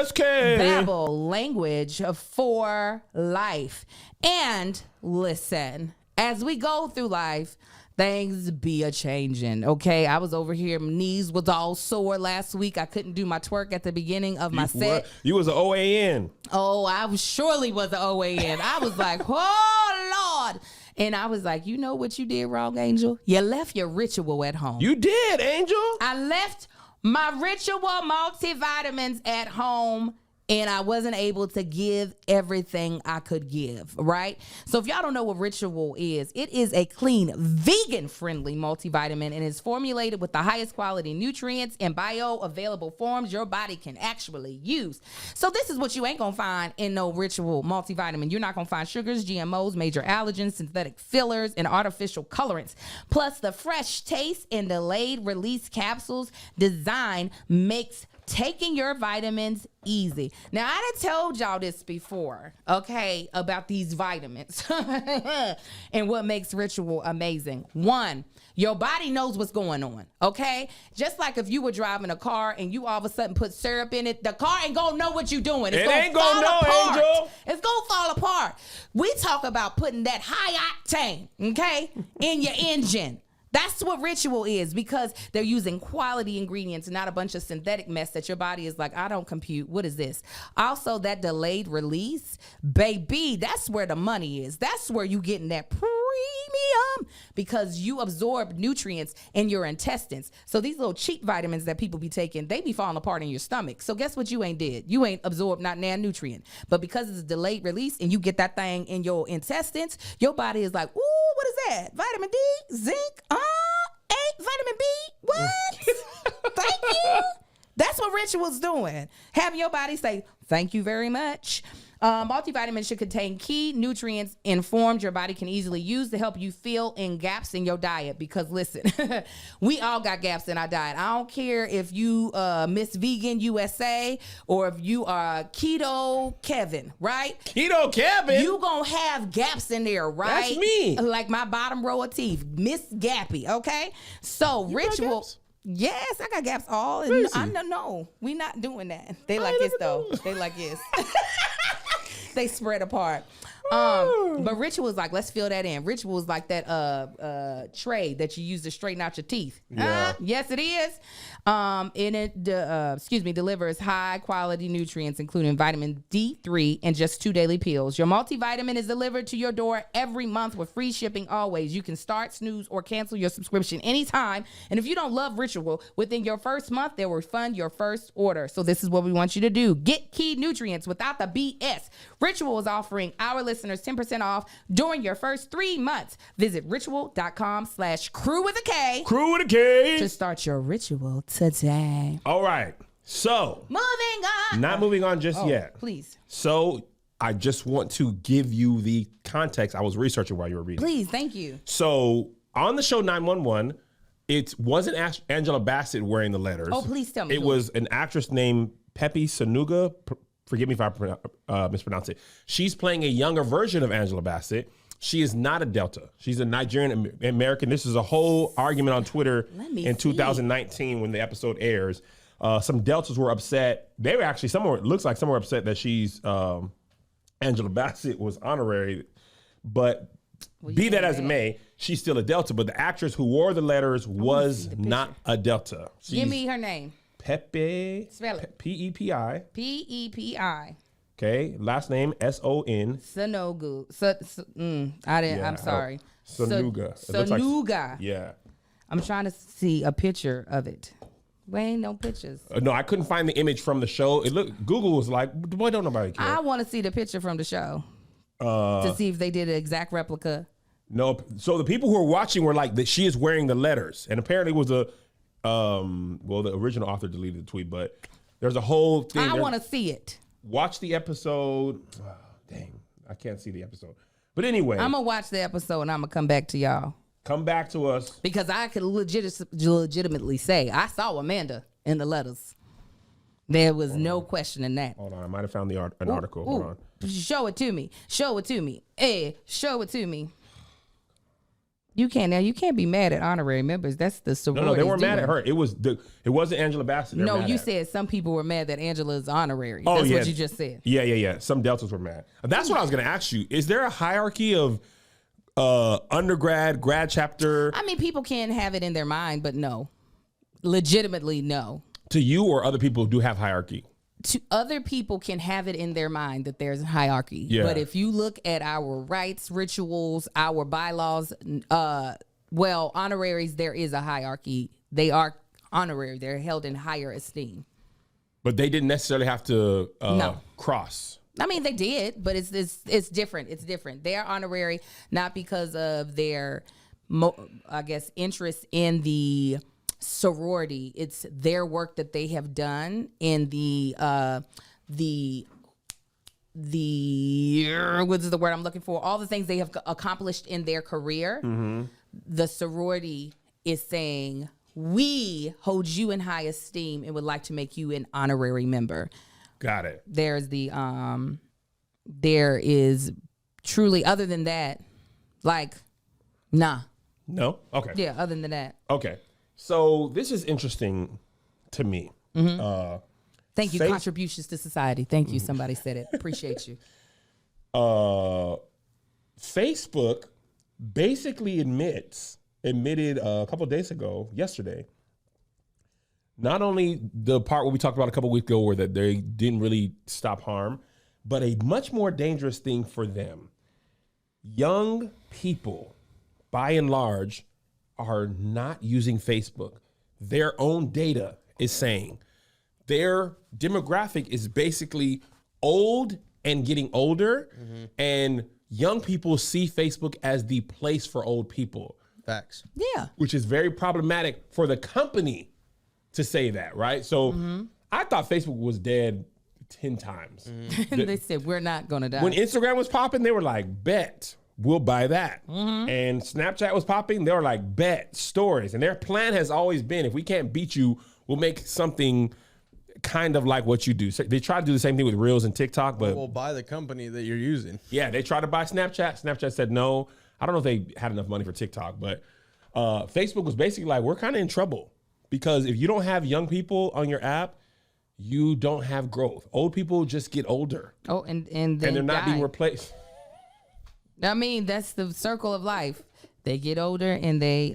SK. Babbel, language for life. And listen, as we go through life, things be a changing, okay? I was over here, my knees was all sore last week. I couldn't do my twerk at the beginning of my set. You was an OAN. Oh, I surely was an OAN. I was like, oh, Lord. And I was like, you know what you did wrong, Angel? You left your ritual at home. You did, Angel. I left my ritual multivitamins at home, and I wasn't able to give everything I could give, right? So if y'all don't know what Ritual is, it is a clean, vegan-friendly multivitamin and is formulated with the highest quality nutrients and bioavailable forms your body can actually use. So this is what you ain't gonna find in no Ritual multivitamin. You're not gonna find sugars, GMOs, major allergens, synthetic fillers, and artificial colorants. Plus, the fresh taste and delayed release capsules design makes taking your vitamins easy. Now, I done told y'all this before, okay, about these vitamins and what makes Ritual amazing. 1, your body knows what's going on, okay? Just like if you were driving a car and you all of a sudden put syrup in it, the car ain't gonna know what you're doing. It's ain't gonna know, apart. Angel. It's gonna fall apart. We talk about putting that high octane, okay, in your engine. That's what Ritual is, because they're using quality ingredients, not a bunch of synthetic mess that your body is like, I don't compute. What is this? Also, that delayed release, baby, that's where the money is. That's where you getting that premium, because you absorb nutrients in your intestines. So these little cheap vitamins that people be taking, they be falling apart in your stomach. So guess what you ain't did? You ain't absorbed not nan nutrient. But because it's a delayed release and you get that thing in your intestines, your body is like, ooh, what is that? Vitamin D, zinc, vitamin B, what? Thank you. That's what Ritual's doing. Having your body say, thank you very much. Multivitamins should contain key nutrients informed your body can easily use to help you fill in gaps in your diet. Because listen, we all got gaps in our diet. I don't care if you Miss Vegan USA or if you are Keto Kevin, right? Keto Kevin? You gonna have gaps in there, right? That's me. Like my bottom row of teeth, Miss Gappy, okay? So You got Ritual. gaps? Yes, I got gaps all. Crazy. I don't know. We not doing that. They like this though. They like this. They spread apart. But Ritual is like, let's fill that in. Ritual is like that tray that you use to straighten out your teeth. Yeah. Yes, it is. And it delivers high quality nutrients, including vitamin D3 and just 2 daily pills. Your multivitamin is delivered to your door every month with free shipping always. You can start, snooze, or cancel your subscription anytime. And if you don't love Ritual, within your first month, they'll refund your first order. So this is what we want you to do. Get key nutrients without the BS. Ritual is offering our listeners 10% off during your first 3 months. Visit ritual.com/crew with a K Crew with a K. to start your ritual today. All right. So, Moving on. not moving on just yet. Please. So, I just want to give you the context. I was researching while you were reading. Please. Thank you. So, on the show 911, it wasn't Angela Bassett wearing the letters. Oh, please tell me. It was an actress named Pepe Sanuga. Forgive me if I mispronounce it. She's playing a younger version of Angela Bassett. She is not a Delta. She's a Nigerian American. This is a whole argument on Twitter in 2019 when the episode airs. Some Deltas were upset. They were actually, it looks like some were upset that she's, Angela Bassett was honorary. But be that as it may, she's still a Delta. But the actress who wore the letters was not a Delta. Give me her name. Pepe. Spell it. P-E-P-I. P-E-P-I. Okay. Last name S-O-N. Sanogu. I'm sorry. Sanuga. It looks like- Sanuga. Yeah. I'm trying to see a picture of it. There ain't no pictures. No, I couldn't find the image from the show. Google was like, boy, don't nobody care. I want to see the picture from the show to see if they did an exact replica. No. So the people who are watching were like, that she is wearing the letters. And apparently it was the original author deleted the tweet, but there's a whole thing. I want to see it. Watch the episode. Oh, dang, I can't see the episode. But anyway. I'm going to watch the episode and I'm going to come back to y'all. Come back to us. Because I could legitimately say, I saw Amanda in the letters. There was no question in that. Hold on, I might have found an article. Hold on. Show it to me. Show it to me. Hey, show it to me. You can't be mad at honorary members. That's the sorority. No, they weren't mad at her. It wasn't Angela Bassett. No, you said some people were mad that Angela is honorary. Oh, That's yeah. what you just said. Yeah. Some Deltas were mad. That's what I was going to ask you. Is there a hierarchy of undergrad, grad chapter? I mean, people can have it in their mind, but no. Legitimately, no. To you or other people do have hierarchy? To other people can have it in their mind that there's a hierarchy. Yeah. But if you look at our rights, rituals, our bylaws, honoraries, there is a hierarchy. They are honorary. They're held in higher esteem. But they didn't necessarily have to No. cross. I mean, they did, but it's different. It's different. They are honorary not because of their, interest in the sorority. It's their work that they have done in the what is the word I'm looking for? All the things they have accomplished in their career. Mm-hmm. The sorority is saying, we hold you in high esteem and would like to make you an honorary member. Got it. There is truly, other than that, like, nah. No? Okay. Yeah, other than that. Okay. So this is interesting to me. Mm-hmm. Thank you. Face- Contributions to society. Thank you. Somebody said it. Appreciate you. Facebook basically admitted a couple of days ago, yesterday, not only the part where we talked about a couple of weeks ago where that they didn't really stop harm, but a much more dangerous thing for them. Young people, by and large, are not using Facebook. Their own data is saying their demographic is basically old and getting older, and young people see Facebook as the place for old people. Facts. Yeah. Which is very problematic for the company to say that, right? So I thought Facebook was dead 10 times. And they said, we're not going to die. When Instagram was popping, they were like, bet, we'll buy that. And Snapchat was popping, they were like, bet, stories. And their plan has always been, if we can't beat you, we'll make something kind of like what you do. So they try to do the same thing with Reels and TikTok, but We'll buy the company that you're using. yeah, they tried to buy Snapchat. Snapchat said no. I don't know if they had enough money for TikTok, but Facebook was basically like, we're kind of in trouble because if you don't have young people on your app, you don't have growth. Old people just get older. Oh, and They're not being die. replaced. I mean, that's the circle of life. They get older and they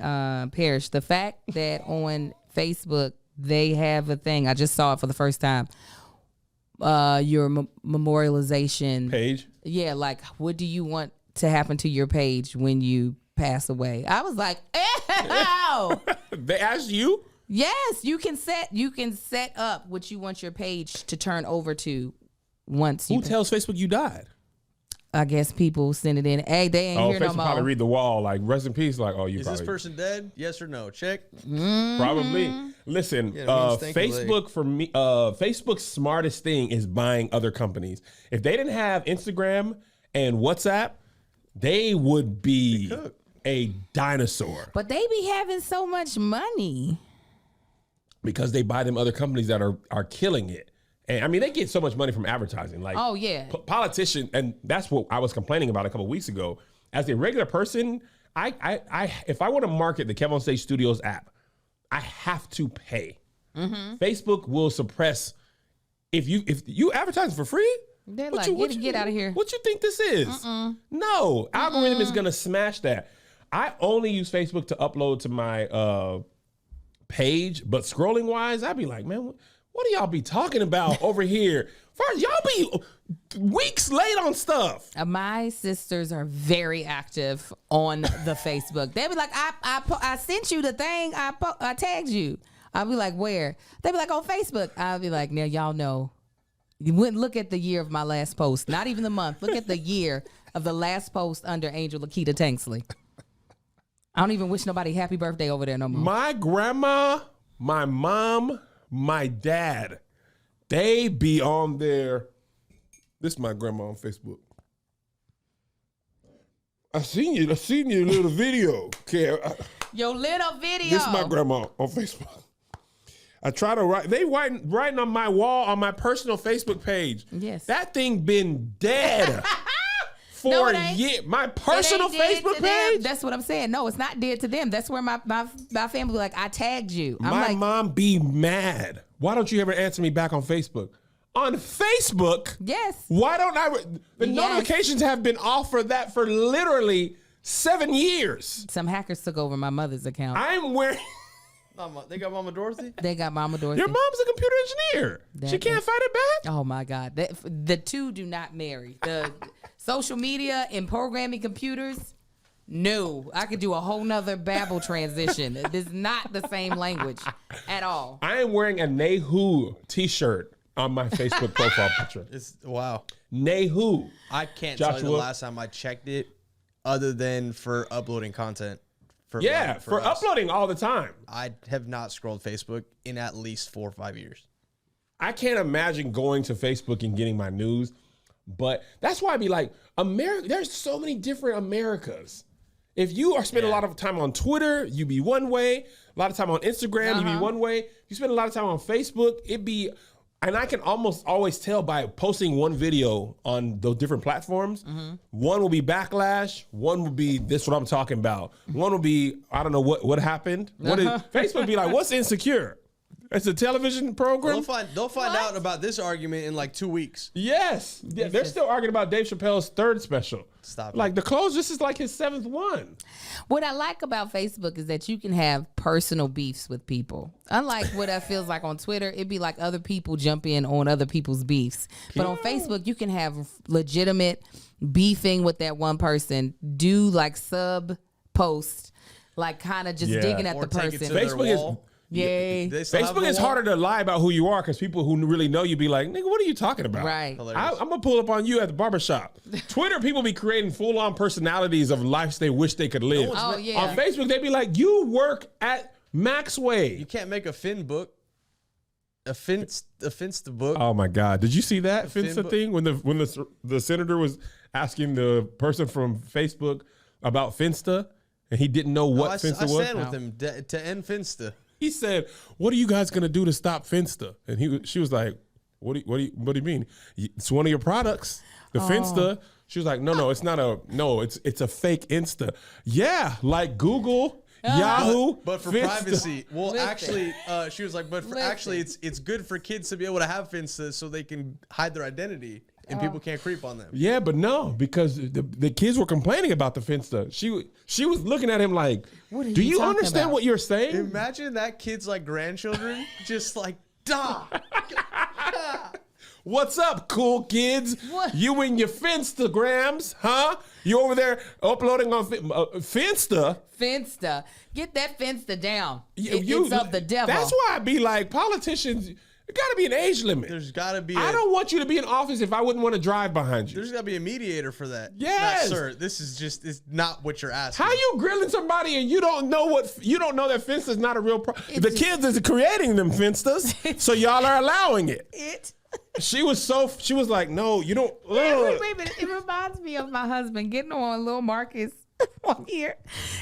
perish. The fact that on Facebook they have a thing, I just saw it for the first time. Your memorialization Page. Yeah, like what do you want to happen to your page when you pass away? I was like, ew. They asked you? Yes, you can set up what you want your page to turn over to once you Who tells Facebook you died? I guess people send it in. Hey, they ain't here no Facebook more. probably read the wall like rest in peace. Like, oh, you Is probably this person dead? Yes or no? Check. probably. Listen, Yeah, it means thank you, Facebook for me. Facebook's smartest thing is buying other companies. If they didn't have Instagram and WhatsApp, they would be a dinosaur But they be having so much money. because they buy them other companies that are killing it. And I mean, they get so much money from advertising. Like, Oh, yeah. Politician, and that's what I was complaining about a couple weeks ago. As a regular person, I if I want to market the KevOnStage Studios app, I have to pay. Facebook will suppress if you advertise for free. They're what like, you- get out of here. What you think this is? No, algorithm is gonna smash that. I only use Facebook to upload to my page, but scrolling wise, I'd be like, man, what do y'all be talking about over here? First, y'all be weeks late on stuff. My sisters are very active on the Facebook. They be like, I sent you the thing. I tagged you. I'll be like, where? They be like, on Facebook. I'll be like, now y'all know. You wouldn't look at the year of my last post. Not even the month. Look at the year of the last post under Angel Lakita Tanskley. I don't even wish nobody happy birthday over there no more. My grandma, my mom, my dad, they be on there. This is my grandma on Facebook. I seen your little video. Okay, Your little video. this is my grandma on Facebook. I try to write. They writing on my wall on my personal Facebook page. Yes. That thing been dead for No, a it ain't. year. My It personal ain't dead Facebook to them. page. That's what I'm saying. No, it's not dead to them. That's where my family like, I tagged you. I'm My like, mom be mad. Why don't you ever answer me back on Facebook? On Facebook? yes. Why don't I? The Yes. notifications have been off for that for literally 7 years. Some hackers took over my mother's account. I'm wearing. They got Mama Dorothy? They got Mama Dorothy. Your mom's a computer engineer. She can't fight it back. Oh my God. The two do not marry. The social media and programming computers, no. I could do a whole nother Babel transition. It is not the same language at all. I am wearing a Nehu t-shirt on my Facebook profile picture. Wow. Nehu. I can't tell you the Joshua. last time I checked it other than for uploading content. Yeah, for us. uploading all the time. I have not scrolled Facebook in at least 4 or 5 years. I can't imagine going to Facebook and getting my news, but that's why I be like, America. There's so many different Americas. If you are spending a lot of time on Twitter, you be one way. A lot of time on Instagram, you be one way. You spend a lot of time on Facebook, it be. And I can almost always tell by posting one video on those different platforms. One will be backlash. One will be this what I'm talking about. One will be, I don't know what happened. What is Facebook be like, what's Insecure? It's a television program? They'll find out about this argument in like 2 weeks. Yes. Yeah, they're still arguing about Dave Chappelle's third special. Stop it. Like the close, this is like his 7th one. What I like about Facebook is that you can have personal beefs with people. Unlike what that feels like on Twitter, it'd be like other people jump in on other people's beefs. But on Facebook, you can have legitimate beefing with that one person, do like sub post, like kind of just Yeah. digging at Or the take it person. to their Facebook is- wall. Yay. They still have Facebook the is wall? harder to lie about who you are because people who really know you be like, nigga, what are you talking about? Right. Hilarious. I'm gonna pull up on you at the barbershop. Twitter, people be creating full-on personalities of lives they wish they could live. Oh, yeah. On Facebook, they be like, you work at Maxway. You can't make a Finn book. A Finsta book. Oh my God! Did you see that Finsta book. thing when the senator was asking the person from Facebook about Finsta and he didn't know what Finsta was? I said with him to end Finsta. He said, "What are you guys gonna do to stop Finsta?" And she was like, "What do you mean? It's one of your products, the Finsta." She was like, "No, it's not it's a fake Insta. Yeah, like Google." Yahoo, but for Finsta. privacy. Well, Listen. actually, she was like, actually, it's good for kids to be able to have Finsta so they can hide their identity and people can't creep on them. Yeah, but no, because the kids were complaining about the Finsta. She was looking at him like, What are "Do you you talking understand about?" what you're saying?" Imagine that kid's like grandchildren just like, "Duh." What's up, cool kids? What? You and your Finstagrams, huh? You over there uploading on Finsta? Finsta. Get that Finsta down. You- It's of the devil. That's why I be like, politicians, there got to be an age limit. There's got to be. I don't want you to be in office if I wouldn't want to drive behind you. There's got to be a mediator for that. Yes. Sir. This is it's not what you're asking. How you grilling somebody and you don't know that Finsta's not a real problem? The kids is creating them Finstas, so y'all are allowing it. She was like, no, you don't. Wait a minute. It reminds me of my husband getting on Lil Marcus one year.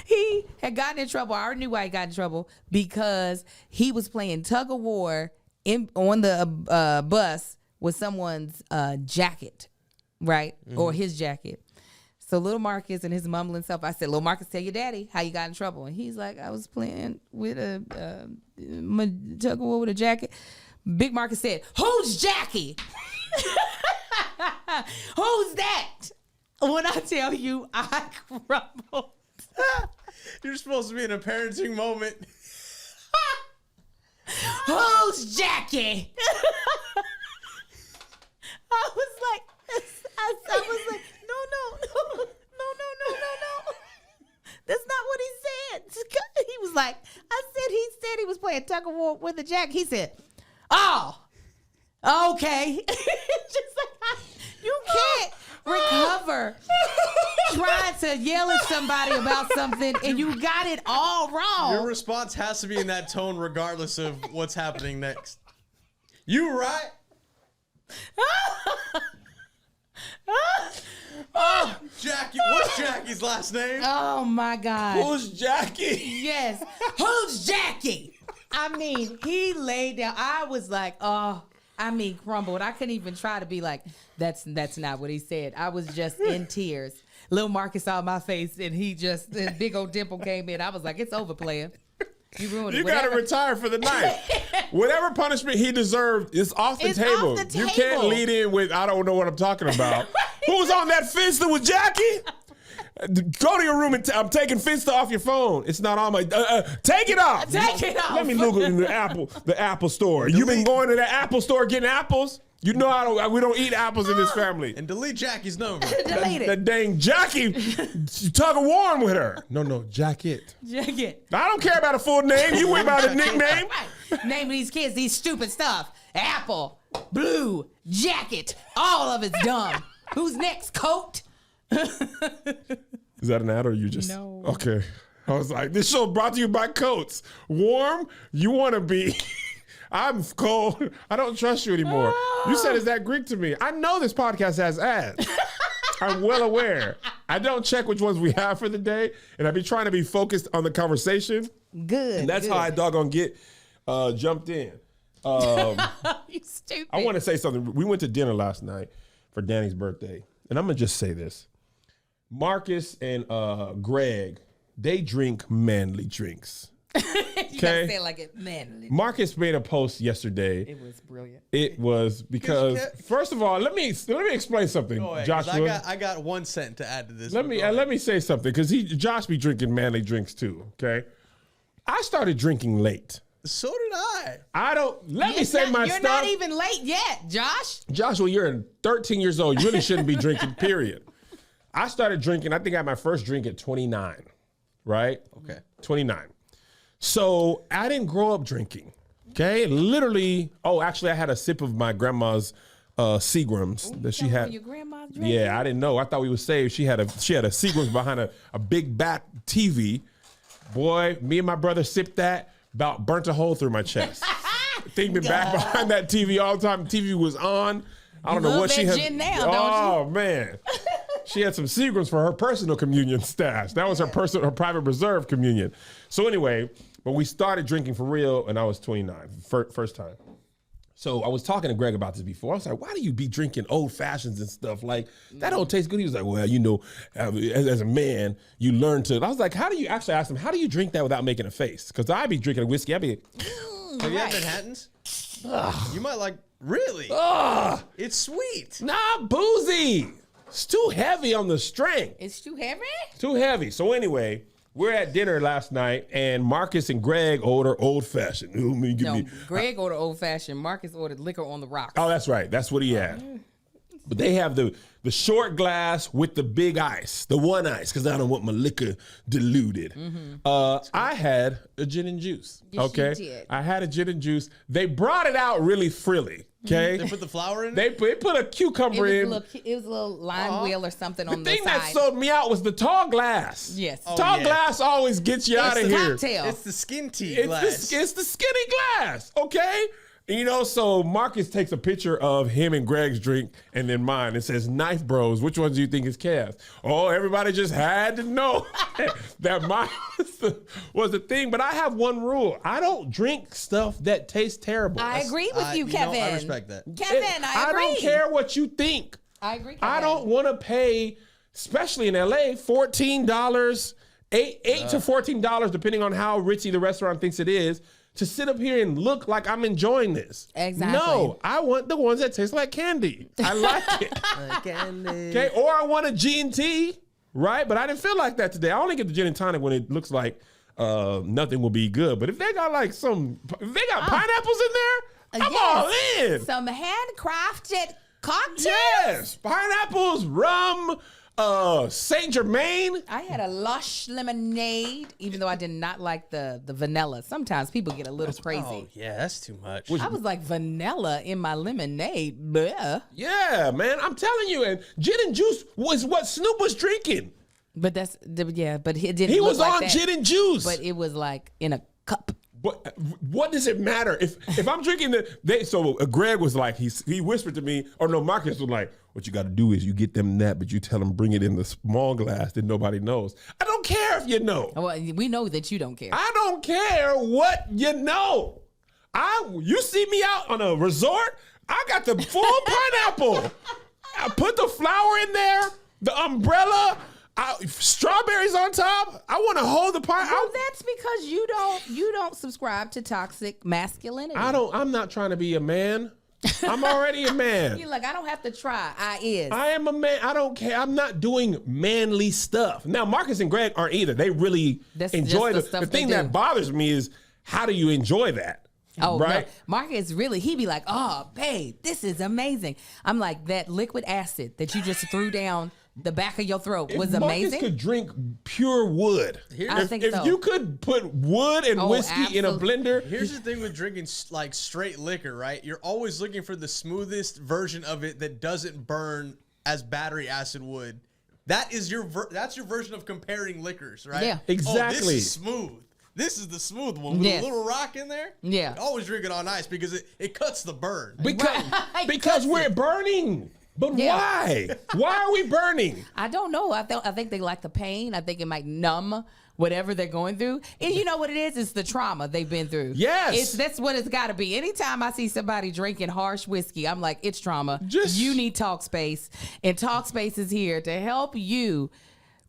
He had gotten in trouble. I already knew why he got in trouble because he was playing tug of war on the bus with someone's jacket, right? Or his jacket. So Lil Marcus and his mumbling self, I said, Lil Marcus, tell your daddy how you got in trouble. And he's like, I was playing with a tug of war with a jacket. Big Marcus said, "Who's Jackie?" Who's that? When I tell you, I crumbled. You're supposed to be in a parenting moment. Who's Jackie? I was like, no. That's not what he said. He was like, he said he was playing tug of war with a jack. He said, "Oh, okay." Just like you can't recover trying to yell at somebody about something and you got it all wrong. Your response has to be in that tone regardless of what's happening next. You right? Oh, Jackie. What's Jackie's last name? Oh my God. Who's Jackie? Yes. Who's Jackie? I mean, he laid down. I was like, crumbled. I couldn't even try to be like, that's not what he said. I was just in tears. Lil Marcus saw my face and the big old dimple came in. I was like, it's over, player. You ruined it. You got to retire for the night. Whatever punishment he deserved is off the table. You can't lead in with, I don't know what I'm talking about. Who's on that Finsta with Jackie? Go to your room and I'm taking Finsta off your phone. It's not on my. Take it off. Take it off. Let me look in the Apple store. You been going to the Apple store getting apples? You know we don't eat apples in this family. And delete Jackie's number. Delete it. That dang Jackie, tug of war with her. No, Jacket. Jacket. I don't care about a full name. You worry about a nickname. Right. Name these kids these stupid stuff. Apple, blue, jacket. All of it's dumb. Who's next? Coat. Is that an ad or you just? No. Okay. I was like, this show brought to you by Coats. Warm, you want to be. I'm cold. I don't trust you anymore. You said, is that Greek to me? I know this podcast has ads. I'm well aware. I don't check which ones we have for the day, and I be trying to be focused on the conversation. Good. And that's how I doggone get jumped in. You stupid. I want to say something. We went to dinner last night for Danny's birthday, and I'm going to just say this. Marcus and Greg, they drink manly drinks. You gotta say it like it, man. Marcus made a post yesterday. It was brilliant. It was because, first of all, let me explain something, Joshua. I got 1 cent to add to this. Let me say something because Josh be drinking manly drinks too. Okay, I started drinking late. So did I. I don't. Let me say my You're stuff. not even late yet, Josh. Joshua, you're 13 years old. You really shouldn't be drinking. Period. I started drinking. I think I had my first drink at 29. Right. Okay. 29. So I didn't grow up drinking, okay? Literally, actually I had a sip of my grandma's Seagrams that she had. Your grandma's drinking? Yeah, I didn't know. I thought we were saved. She had a Seagrams behind a big back TV. Boy, me and my brother sipped that, about burnt a hole through my chest. thing been back behind that TV all the time. The TV was on. I don't know what she had. Gin now, oh man, she had some Seagrams for her personal communion stash. That was her private reserve communion. So anyway, but we started drinking for real, and I was 29, first time. So I was talking to Greg about this before. I was like, why do you be drinking old fashions and stuff? Like, that don't taste good. He was like, well, you know, as a man, you learn to. I was like, how do you actually ask him, how do you drink that without making a face? Because I'd be drinking a whiskey. I'd be have you had Manhattans? You might like, really? It's sweet. Nah, boozy. It's too heavy on the strength. It's too heavy? Too heavy. So anyway, we're at dinner last night, and Marcus and Greg order old-fashioned. Greg ordered old-fashioned. Marcus ordered liquor on the rocks. Oh, that's right. That's what he had. But they have the short glass with the big ice, the one ice, because I don't want my liquor diluted. I had a gin and juice. Yes, okay, you did. I had a gin and juice. They brought it out really frilly. Okay, They put the flour in it? They put a cucumber in. It was a little lime wheel or something on the thing side. that sold me out was the tall glass. Yes. Tall glass always gets you out of here. Cocktail. It's the skin tea glass. It's the skinny glass, okay? You know, so Marcus takes a picture of him and Greg's drink and then mine. It says, Knife Bros. Which ones do you think is Kev? Oh, everybody just had to know that mine was the thing. But I have one rule. I don't drink stuff that tastes terrible. I agree with you, Kevin. I respect that. Kevin, I agree. I don't care what you think. I agree, Kevin. I don't want to pay, especially in LA, $14, $8 to $14, depending on how ritzy the restaurant thinks it is, to sit up here and look like I'm enjoying this. Exactly. No, I want the ones that taste like candy. I like it. Candy. Okay, or I want a G&T, right? But I didn't feel like that today. I only get the gin and tonic when it looks like nothing will be good. But if they got like if they got pineapples in there, I'm all in. Some handcrafted cocktails. Yes, pineapples, rum, Saint Germain. I had a lush lemonade, even though I did not like the vanilla. Sometimes people get a little crazy. Oh, yeah, that's too much. I was like, vanilla in my lemonade. Bleh. Yeah, man, I'm telling you, and gin and juice was what Snoop was drinking. But but it didn't. He look was like on that. gin and juice. But it was like in a cup. What does it matter if I'm drinking Greg was like he whispered to me, or no, Marcus was like, what you got to do is you get them that, but you tell them bring it in the small glass that nobody knows. I don't care if you know. Well, we know that you don't care. I don't care what you know. You see me out on a resort, I got the full pineapple. I put the flour in there, the umbrella. Strawberries on top. I want to hold the pie. Well, that's because you don't subscribe to toxic masculinity. I'm not trying to be a man. I'm already a man. You're like, I don't have to try. I am a man. I don't care. I'm not doing manly stuff. Now, Marcus and Greg aren't either. They really enjoy the stuff. The thing that bothers me is, how do you enjoy that? Oh, right? No. Marcus he be like, oh, babe, this is amazing. I'm like, that liquid acid that you just threw down the back of your throat was amazing. Marcus could drink pure wood. If you could put wood and whiskey in a blender. Here's the thing with drinking like straight liquor, right? You're always looking for the smoothest version of it that doesn't burn as battery acid would. That's your version of comparing liquors, right? Yeah, exactly. Oh, this is smooth. This is the smooth one with a little rock in there. Yeah. Always drink it on ice because it cuts the burn. Because we're burning. But why? Why are we burning? I don't know. I think they like the pain. I think it might numb whatever they're going through. And you know what it is? It's the trauma they've been through. Yes. That's what it's got to be. Anytime I see somebody drinking harsh whiskey, I'm like, it's trauma. You need Talkspace. And Talkspace is here to help you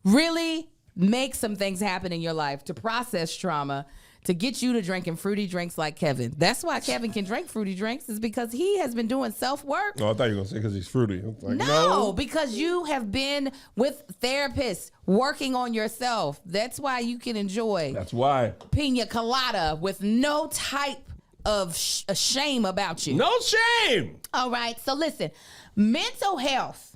really make some things happen in your life, to process trauma, to get you to drinking fruity drinks like Kevin. That's why Kevin can drink fruity drinks, is because he has been doing self-work. Oh, I thought you were going to say because he's fruity. I was like, no, because you have been with therapists working on yourself. That's why you can enjoy pina colada with no type of shame about you. No shame. All right. So listen, mental health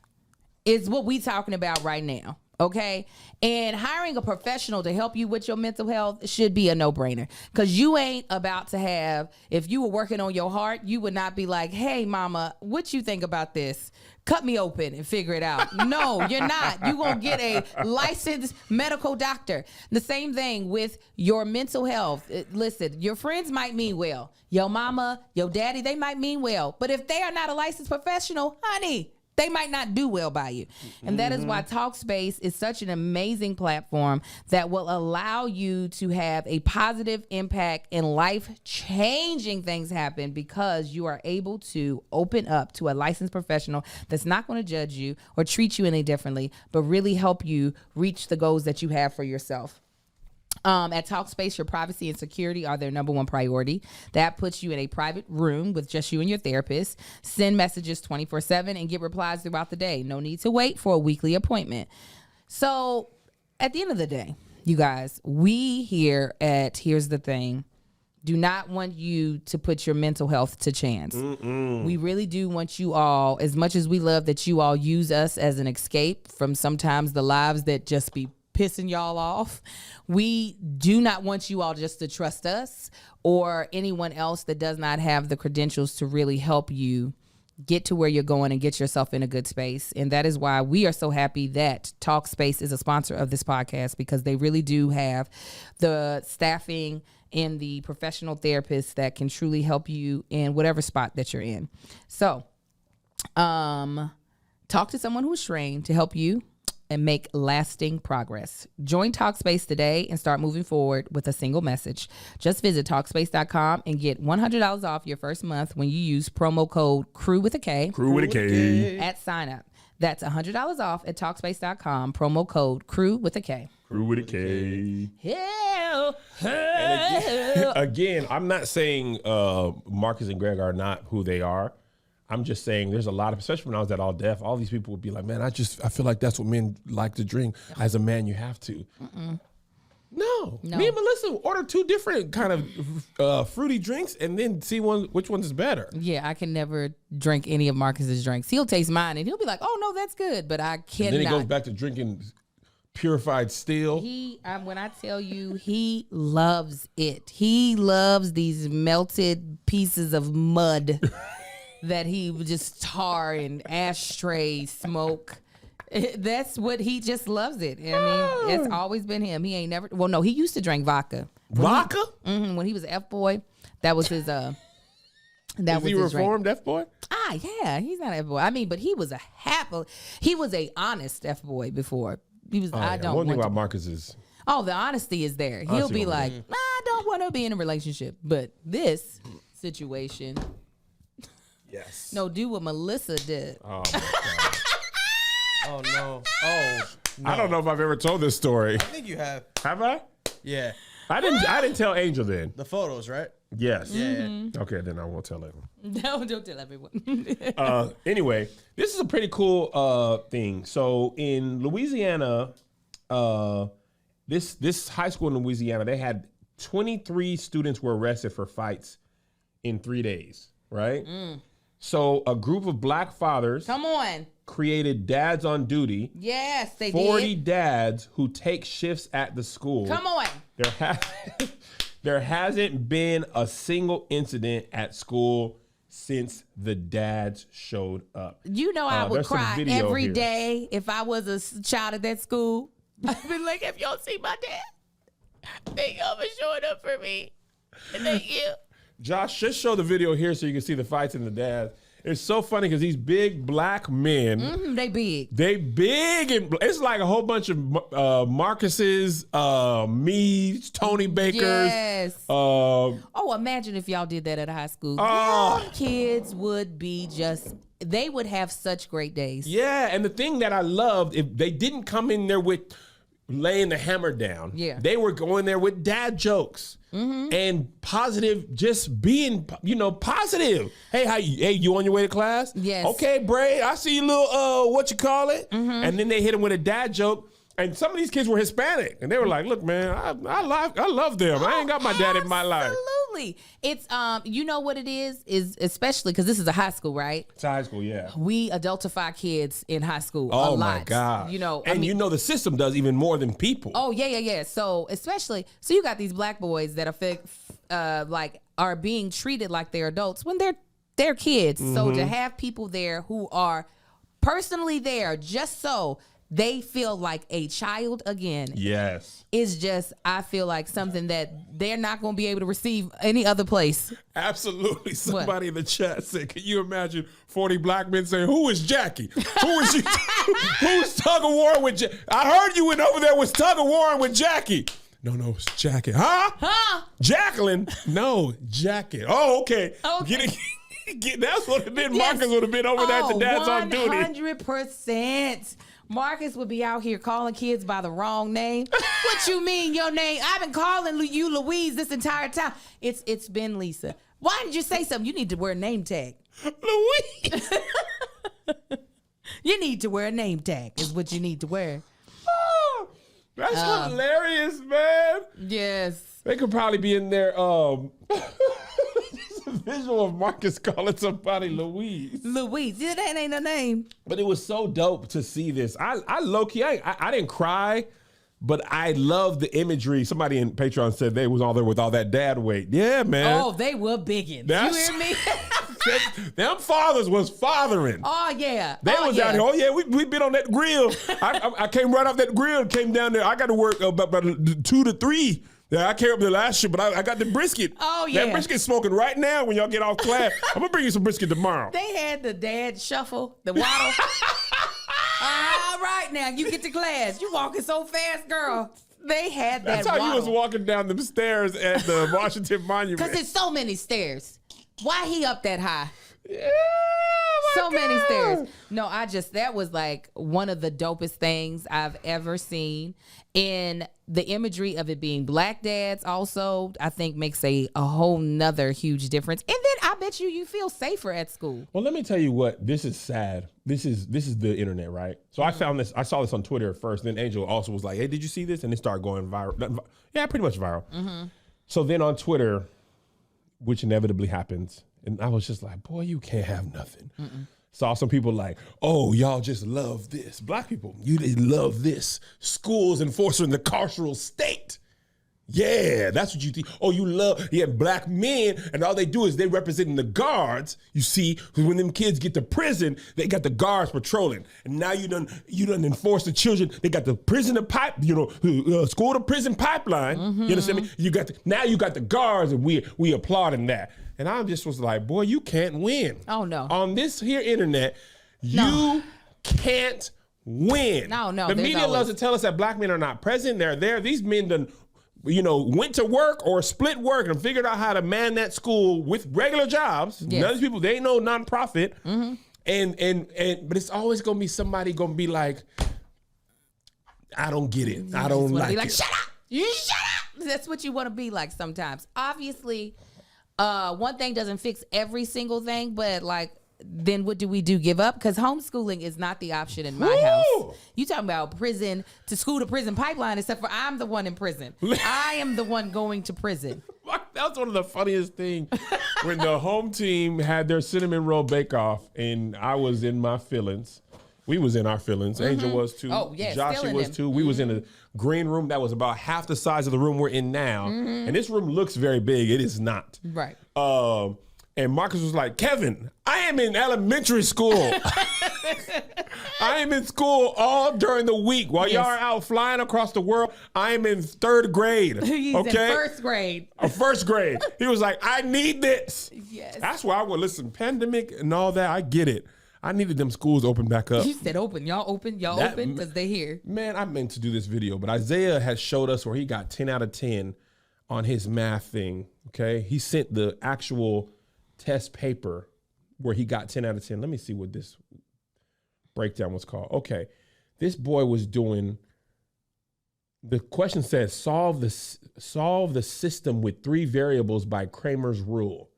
is what we're talking about right now. Okay. And hiring a professional to help you with your mental health should be a no-brainer. Because you ain't about to have, if you were working on your heart, you would not be like, hey, mama, what you think about this? Cut me open and figure it out. No, you're not. You're going to get a licensed medical doctor. The same thing with your mental health. Listen, your friends might mean well. Your mama, your daddy, they might mean well. But if they are not a licensed professional, honey, they might not do well by you. And that is why Talkspace is such an amazing platform that will allow you to have a positive impact and life-changing things happen because you are able to open up to a licensed professional that's not going to judge you or treat you any differently, but really help you reach the goals that you have for yourself. At Talkspace, your privacy and security are their number one priority. That puts you in a private room with just you and your therapist. Send messages 24/7 and get replies throughout the day. No need to wait for a weekly appointment. So at the end of the day, you guys, we here at Here's the Thing do not want you to put your mental health to chance. We really do want you all, as much as we love that you all use us as an escape from sometimes the lives that just be pissing y'all off. We do not want you all just to trust us or anyone else that does not have the credentials to really help you get to where you're going and get yourself in a good space. And that is why we are so happy that Talkspace is a sponsor of this podcast, because they really do have the staffing and the professional therapists that can truly help you in whatever spot that you're in. So, talk to someone who's trained to help you and make lasting progress. Join Talkspace today and start moving forward with a single message. Just visit Talkspace.com and get $100 off your first month when you use promo code CREW with a K. Crew with a K. At sign up. That's $100 off at Talkspace.com. Promo code CREW with a K. Crew with a K. Hell. And again, I'm not saying Marcus and Greg are not who they are. I'm just saying there's a lot of, especially when I was at All Def, all these people would be like, man, I feel like that's what men like to drink. As a man, you have to. No. Me and Melissa order 2 different kind of fruity drinks and then see which one is better. Yeah, I can never drink any of Marcus's drinks. He'll taste mine and he'll be like, oh, no, that's good. But I cannot. And then he goes back to drinking purified steel. When I tell you, he loves it. He loves these melted pieces of mud that he would just tar and ashtray smoke. That's what he just loves it. I mean, it's always been him. He ain't never. Well, no, he used to drink vodka. Vodka? When he was an F-boy, that was his. That was he reformed F-boy? Yeah, he's not an F-boy. I mean, but he was he was a honest F-boy before. He was. I don't. One thing about Marcus is. Oh, the honesty is there. He'll be like, I don't want to be in a relationship, but this situation. Yes. No, do what Melissa did. Oh, my God. Oh, no. Oh, no. I don't know if I've ever told this story. I think you have. Have I? Yeah. I didn't tell Angel then. The photos, right? Yes. Yeah. Okay, then I won't tell everyone. No, don't tell everyone. Anyway, this is a pretty cool thing. So in Louisiana, this high school in Louisiana, they had 23 students were arrested for fights in 3 days, right? So a group of black fathers created Dads on Duty. Yes, they 40 did. dads who take shifts at the school. Come on. There hasn't been a single incident at school since the dads showed up. You know I would cry every day if I was a child at that school. I'd be like, if y'all see my dad, thank y'all for showing up for me. Thank you. Josh, just show the video here so you can see the fights in the dads. It's so funny because these big black men, they big. They big, and it's like a whole bunch of Marcus's, me's, Tony Baker's. Yes. Imagine if y'all did that at a high school. Kids would be they would have such great days. Yeah, and the thing that I loved, if they didn't come in there with laying the hammer down. Yeah. They were going there with dad jokes and positive, just being, positive. Hey, you on your way to class? Yes. Okay, Bray, I see you little, what you call it? And then they hit him with a dad joke. And some of these kids were Hispanic. And they were like, look, man, I love them. I ain't got my dad in my life. Absolutely. It's you know what it is especially because this is a high school, right? It's high school, yeah. We adultify kids in high school a Oh lot. my God. You know, and you know the system does even more than people. Oh yeah. So especially, so you got these black boys that are being treated like they're adults when they're kids. Mm-hmm. So to have people there who are personally there just so they feel like a child again. Yes. Is just, I feel like something that they're not going to be able to receive any other place. Absolutely. Somebody in the chat said, can you imagine 40 black men saying, who is Jackie? Who is she? Who's tug of war with Jackie? I heard you went over there with tug of war with Jackie. No, it's Jackie. Huh? Jacqueline? No, Jackie. Oh, okay. That's what it been. Yes. Marcus would have been over there at the dad's on duty. 100%. Marcus would be out here calling kids by the wrong name. What you mean your name? I've been calling you Louise this entire time. It's been Lisa. Why did you say something? You need to wear a name tag. Louise. You need to wear a name tag is what you need to wear. Oh, that's hilarious, man. Yes. They could probably be in there. Visual of Marcus calling somebody Louise. Yeah, that ain't a name. But it was so dope to see this. I low-key, I didn't cry, but I love the imagery. Somebody in Patreon said they was all there with all that dad weight. Yeah, man. Oh, they were biggin'. You hear me? Them fathers was fathering. Oh, yeah. They was out here. Oh, yeah, we been on that grill. I came right off that grill, came down there. I got to work about 2 to 3. Yeah, I came up the last shift, but I got the brisket. Oh, yeah. That brisket's smoking right now when y'all get off class. I'm going to bring you some brisket tomorrow. They had the dad shuffle, the waddle. All right, now, you get to class. You walking so fast, girl. They had that That's how waddle. you was walking down them stairs at the Washington Monument. Because there's so many stairs. Why he up that high? Yeah, so many stairs. No, that was like one of the dopest things I've ever seen. And the imagery of it being black dads also, I think makes a whole nother huge difference. And then I bet you feel safer at school. Well, let me tell you what, this is sad. This is the internet, right? So I found this, I saw this on Twitter at first. Then Angel also was like, hey, did you see this? And it started going viral. Yeah, pretty much viral. Mm-hmm. So then on Twitter, which inevitably happens, and I was just like, boy, you can't have nothing. Mm-mm. Saw some people like, oh, y'all just love this. Black people, you love this. Schools enforcing the carceral state. Yeah, that's what you think. Oh, you love, black men, and all they do is they representing the guards, you see, because when them kids get to prison, they got the guards patrolling. And now you done enforce the children. They got the prison to school to prison pipeline. Mm-hmm. You understand me? Now you got the guards, and we applauding that. And I just was like, boy, you can't win. Oh, no. On this here internet, you can't win. No. The media loves to tell us that black men are not present. They're there. These men done, went to work or split work and figured out how to man that school with regular jobs. Yes. None of these people, they ain't no nonprofit. Mm-hmm. But it's always going to be somebody going to be like, I don't get it. I don't like it. Shut up. You shut up. That's what you want to be like sometimes. Obviously, one thing doesn't fix every single thing, but then what do we do? Give up? Because homeschooling is not the option in my house. You talking about prison to school to prison pipeline, except for I'm the one in prison. I am the one going to prison. That was one of the funniest things when the home team had their cinnamon roll bake-off and I was in my feelings. We was in our feelings. Mm-hmm. Angel was too. Oh, yeah. Joshua was too. We was in a green room that was about half the size of the room we're in now. Mm-hmm. And this room looks very big. It is not. Right. And Marcus was like, Kevin, I am in elementary school. I am in school all during the week. While y'all are out flying across the world, I am in 3rd grade. He's in 1st grade. 1st grade. He was like, I need this. Yes. That's why I would listen. Pandemic and all that, I get it. I needed them schools open back up. You said open. Y'all open? Y'all open? Because they here. Man, I meant to do this video, but Isaiah has showed us where he got 10 out of 10 on his math thing, okay? He sent the actual test paper where he got 10 out of 10. Let me see what this breakdown was called. Okay, this boy was doing, the question says, solve the system with 3 variables by Kramer's rule.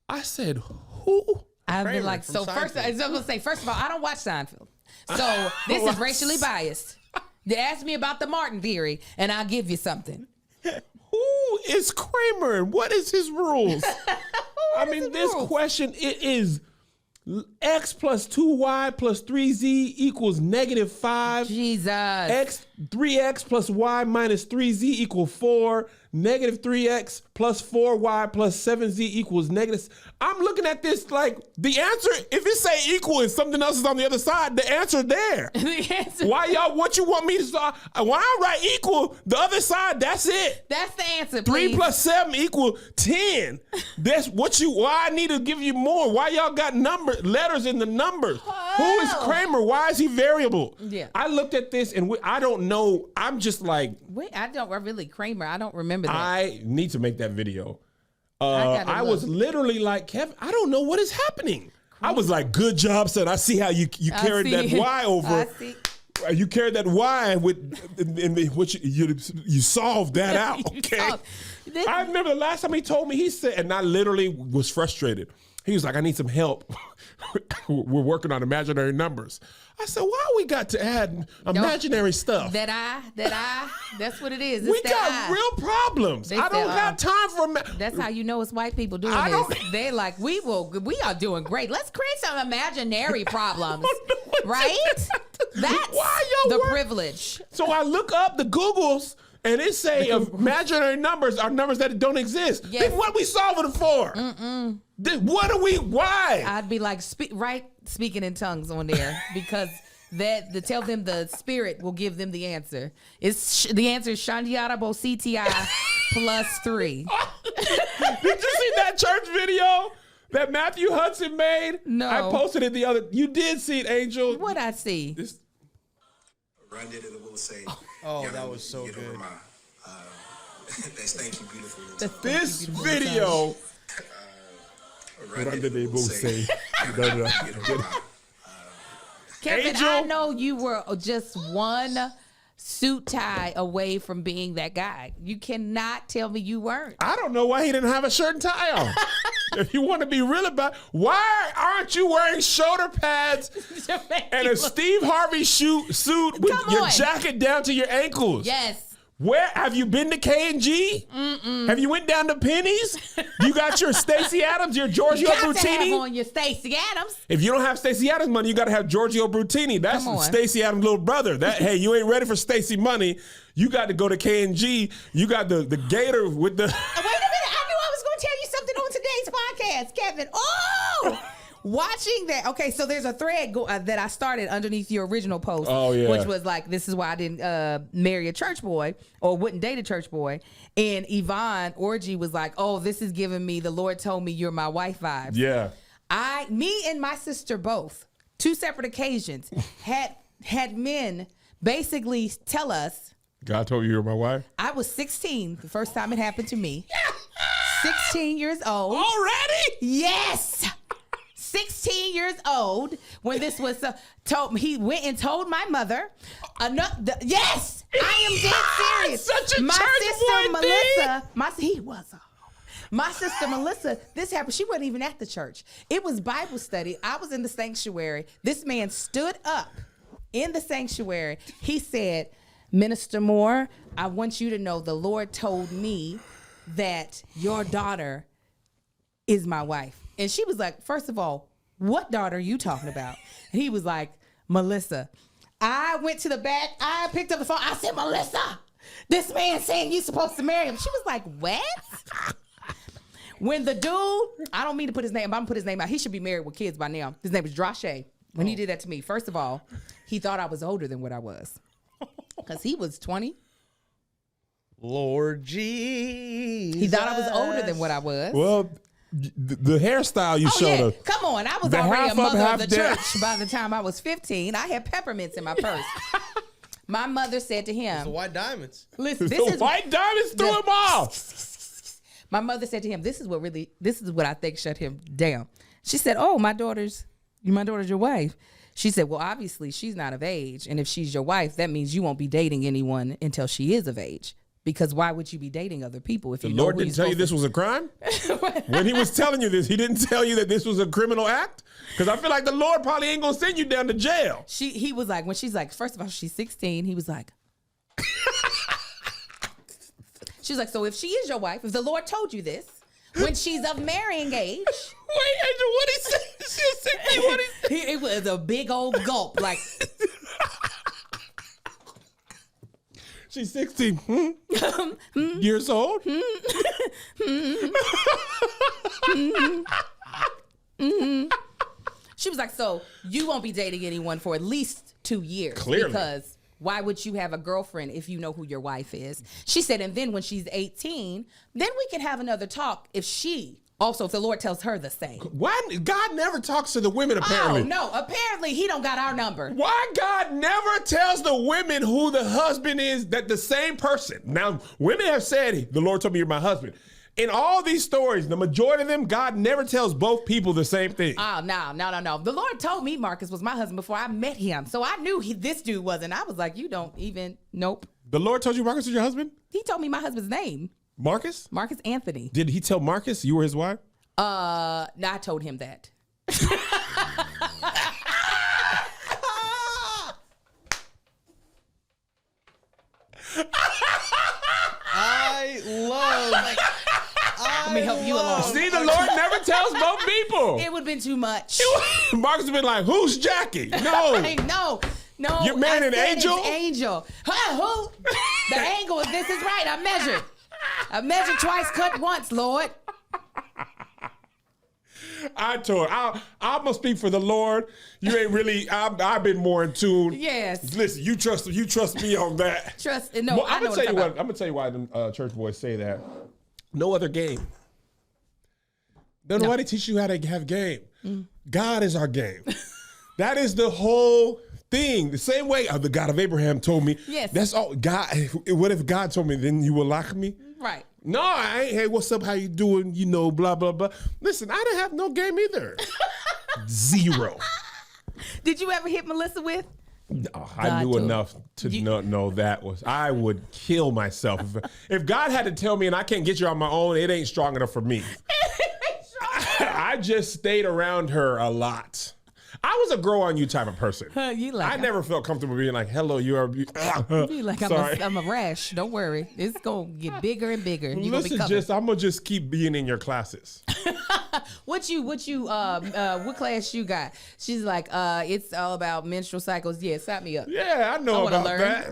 I said, who? I've been like, so first, I was going to say, first of all, I don't watch Seinfeld. So this is racially biased. They asked me about the Martin theory, and I'll give you something. Who is Kramer and what is his rules? I mean, this rules? question, it is x plus 2y plus 3z equals -5. Jesus. 3x plus y minus 3z equals 4. -3x plus 4y plus 7z equals negative. I'm looking at this like the answer, if it say equal and something else is on the other side, the answer there. The answer. Why y'all, what you want me to solve? When I write equal, the other side, that's it. That's the answer, 3 please. plus 7 equal 10. That's what you, why I need to give you more? Why y'all got letters in the numbers? Who is Kramer? Why is he variable? Yeah. I looked at this and I don't know. I'm just like, Wait, I really Kramer. I don't remember that. I need to make that video. gotta I look. was literally like, Kevin, I don't know what is happening. I was like, good job, son. I see how you carried that Y over. I see. You carried that Y with, which you solved that out. You Okay. solved- This- I remember the last time he told me, he said, and I literally was frustrated. He was like, I need some help. We're working on imaginary numbers. I said, why we got to add imaginary stuff? That's what it is. It's We that got I. real problems. They I don't said, got time for That's how you know it's white people doing I this. don't- They're like, we are doing great. Let's create some imaginary problems. Right? That's Why y'all the work- privilege. So I look up the Googles and it say imaginary numbers are numbers that don't exist. Yes. Then what we solving it for? Then what are we, why? I'd be like, speaking in tongues on there because to tell them the spirit will give them the answer. The answer is Shandiarabo CTI plus 3. Did you see that church video that Matthew Hudson made? No. I posted it the other, you did see it, Angel. What I see? This, Right there that will say, Oh, that was so get over good. my, that stanky beautiful little That's- tongue. this video. Right What there did they that will both say? No, no, get over my, Kevin, Angel? I know you were just one suit tie away from being that guy. You cannot tell me you weren't. I don't know why he didn't have a shirt and tie on. If you want to be real about, why aren't you wearing shoulder pads and a Steve Harvey suit with Come your on. jacket down to your ankles? Yes. Where have you been to K&G? Have you went down to Penny's? You got your Stacey Adams, your Giorgio Got to have Brutini? on your Stacey Adams. If you don't have Stacey Adams money, you got to have Giorgio Brutini. That's Come on. Stacey Adams' little brother. Hey, you ain't ready for Stacey money. You got to go to K&G. You got the gator with the. Wait a minute. I knew I was going to tell you something on today's podcast, Kevin. Oh! Watching that. Okay, so there's a thread that I started underneath your original post. Oh, yeah. Which was like, this is why I didn't marry a church boy or wouldn't date a church boy. And Yvonne Orgy was like, oh, this is giving me the Lord told me you're my wife vibes. Yeah. Me and my sister both, 2 separate occasions, had men basically tell us, God told you you were my wife? I was 16 the first time it happened to me. 16 years old. Already? Yes. 16 years old when this was told. He went and told my mother. Yes, I am dead serious. Such a my church sister boy Melissa. He was a. My sister Melissa. This happened. She wasn't even at the church. It was Bible study. I was in the sanctuary. This man stood up in the sanctuary. He said, "Minister Moore, I want you to know the Lord told me that your daughter is my wife." And she was like, first of all, what daughter are you talking about? And he was like, Melissa. I went to the back. I picked up the phone. I said, Melissa, this man saying you're supposed to marry him. She was like, what? When the dude, I don't mean to put his name, but I'm going to put his name out. He should be married with kids by now. His name was Drashe. When he did that to me, first of all, he thought I was older than what I was. Because he was 20. Lord Jesus. He thought I was older than what I was. Well, the hairstyle you showed us. Come on. I was The already a half up, mother half of the down. church by the time I was 15. I had peppermints in my purse. My mother said to The him, white diamonds. listen, The this is white diamonds threw him off. my mother said to him, this is what I think shut him down. She said, oh, my daughter's your wife. She said, well, obviously she's not of age. And if she's your wife, that means you won't be dating anyone until she is of age. Because why would you be dating other people if The you know Lord who didn't you're tell you supposed this was a crime? When he was telling you this, he didn't tell you that this was a criminal act? Because I feel like the Lord probably ain't going to send you down to jail. He was like, when she's like, first of all, she's 16. He was like, She's like, so if she is your wife, if the Lord told you this, when she's of marrying age. Wait, Angel, what he said? She was 60. What he said? It was a big old gulp. Like, She's 60 years old. she was like, so you won't be dating anyone for at least 2 years. Clearly. Because why would you have a girlfriend if you know who your wife is? She said, and then when she's 18, then we can have another talk if the Lord tells her the same. Why God never talks to the women apparently? Oh, no. Apparently, he don't got our number. Why God never tells the women who the husband is, that the same person? Now, women have said, the Lord told me you're my husband. In all these stories, the majority of them, God never tells both people the same thing. Oh, no. The Lord told me Marcus was my husband before I met him. So I knew this dude wasn't. I was like, you don't even, nope. The Lord told you Marcus was your husband? He told me my husband's name. Marcus? Marcus Anthony. Did he tell Marcus you were his wife? No, I told him that. Let me help you along. See, the Lord never tells both people. It would have been too much. Marcus would been like, who's Jackie? No. No. You're marrying an angel? It's Angel. Huh, who? The angle of this is right. I measured twice, cut once, Lord. I told her, I'm gonna speak for the Lord. You ain't really. I've been more in tune. Yes. Listen, you trust me on that. No, Well, I know what I'm I'm gonna tell you why them church boys say that. No other game. Nobody teach you how to have game. God is our game. That is the whole thing. The same way the God of Abraham told me. Yes. That's all. God. What if God told me? Then you will like me. Right. No, I ain't. Hey, what's up? How you doing? You know, blah, blah, blah. Listen, I didn't have no game either. Zero. Did you ever hit Melissa with? No, I knew enough to not know that was. I would kill myself. If God had to tell me and I can't get you on my own, it ain't strong enough for me. I just stayed around her a lot. I was a grow on you type of person. I never felt comfortable being like, hello, you are. You like I'm a rash. Don't worry. It's going to get bigger and bigger. I'm going to just keep being in your classes. What class you got? She's like, it's all about menstrual cycles. Yeah, sign me up. Yeah, I know about that.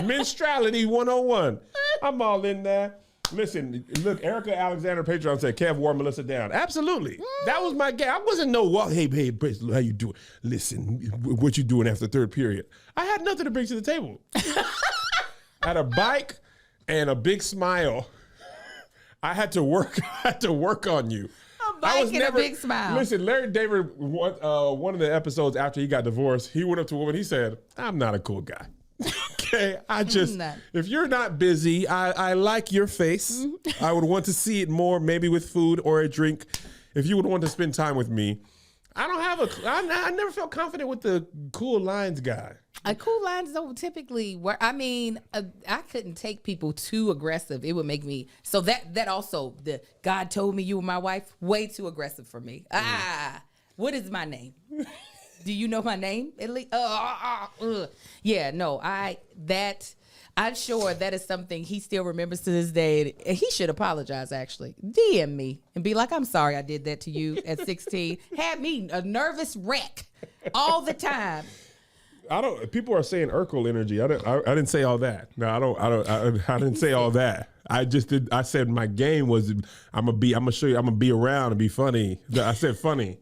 Menstruality 101. I'm all in there. Listen, look, Erica Alexander Patreon said, Kev wore Melissa down. Absolutely. That was my game. I wasn't hey, how you doing? Listen, what you doing after third period? I had nothing to bring to the table. I had a bike and a big smile. I had to work on you. A bike and a big smile. Listen, Larry David, one of the episodes after he got divorced, he went up to a woman, he said, I'm not a cool guy. Okay, if you're not busy, I like your face. I would want to see it more, maybe with food or a drink. If you would want to spend time with me, I never felt confident with the cool lines guy. Cool lines don't typically work. I mean, I couldn't take people too aggressive. It would make me, so that also, the God told me you were my wife, way too aggressive for me. What is my name? Do you know my name? At least, yeah, no, I'm sure that is something he still remembers to this day. And he should apologize, actually. DM me and be like, I'm sorry I did that to you at 16. Had me a nervous wreck all the time. People are saying Urkel energy. I didn't say all that. No, I didn't say all that. I said my game was, I'm gonna show you, I'm gonna be around and be funny. I said funny.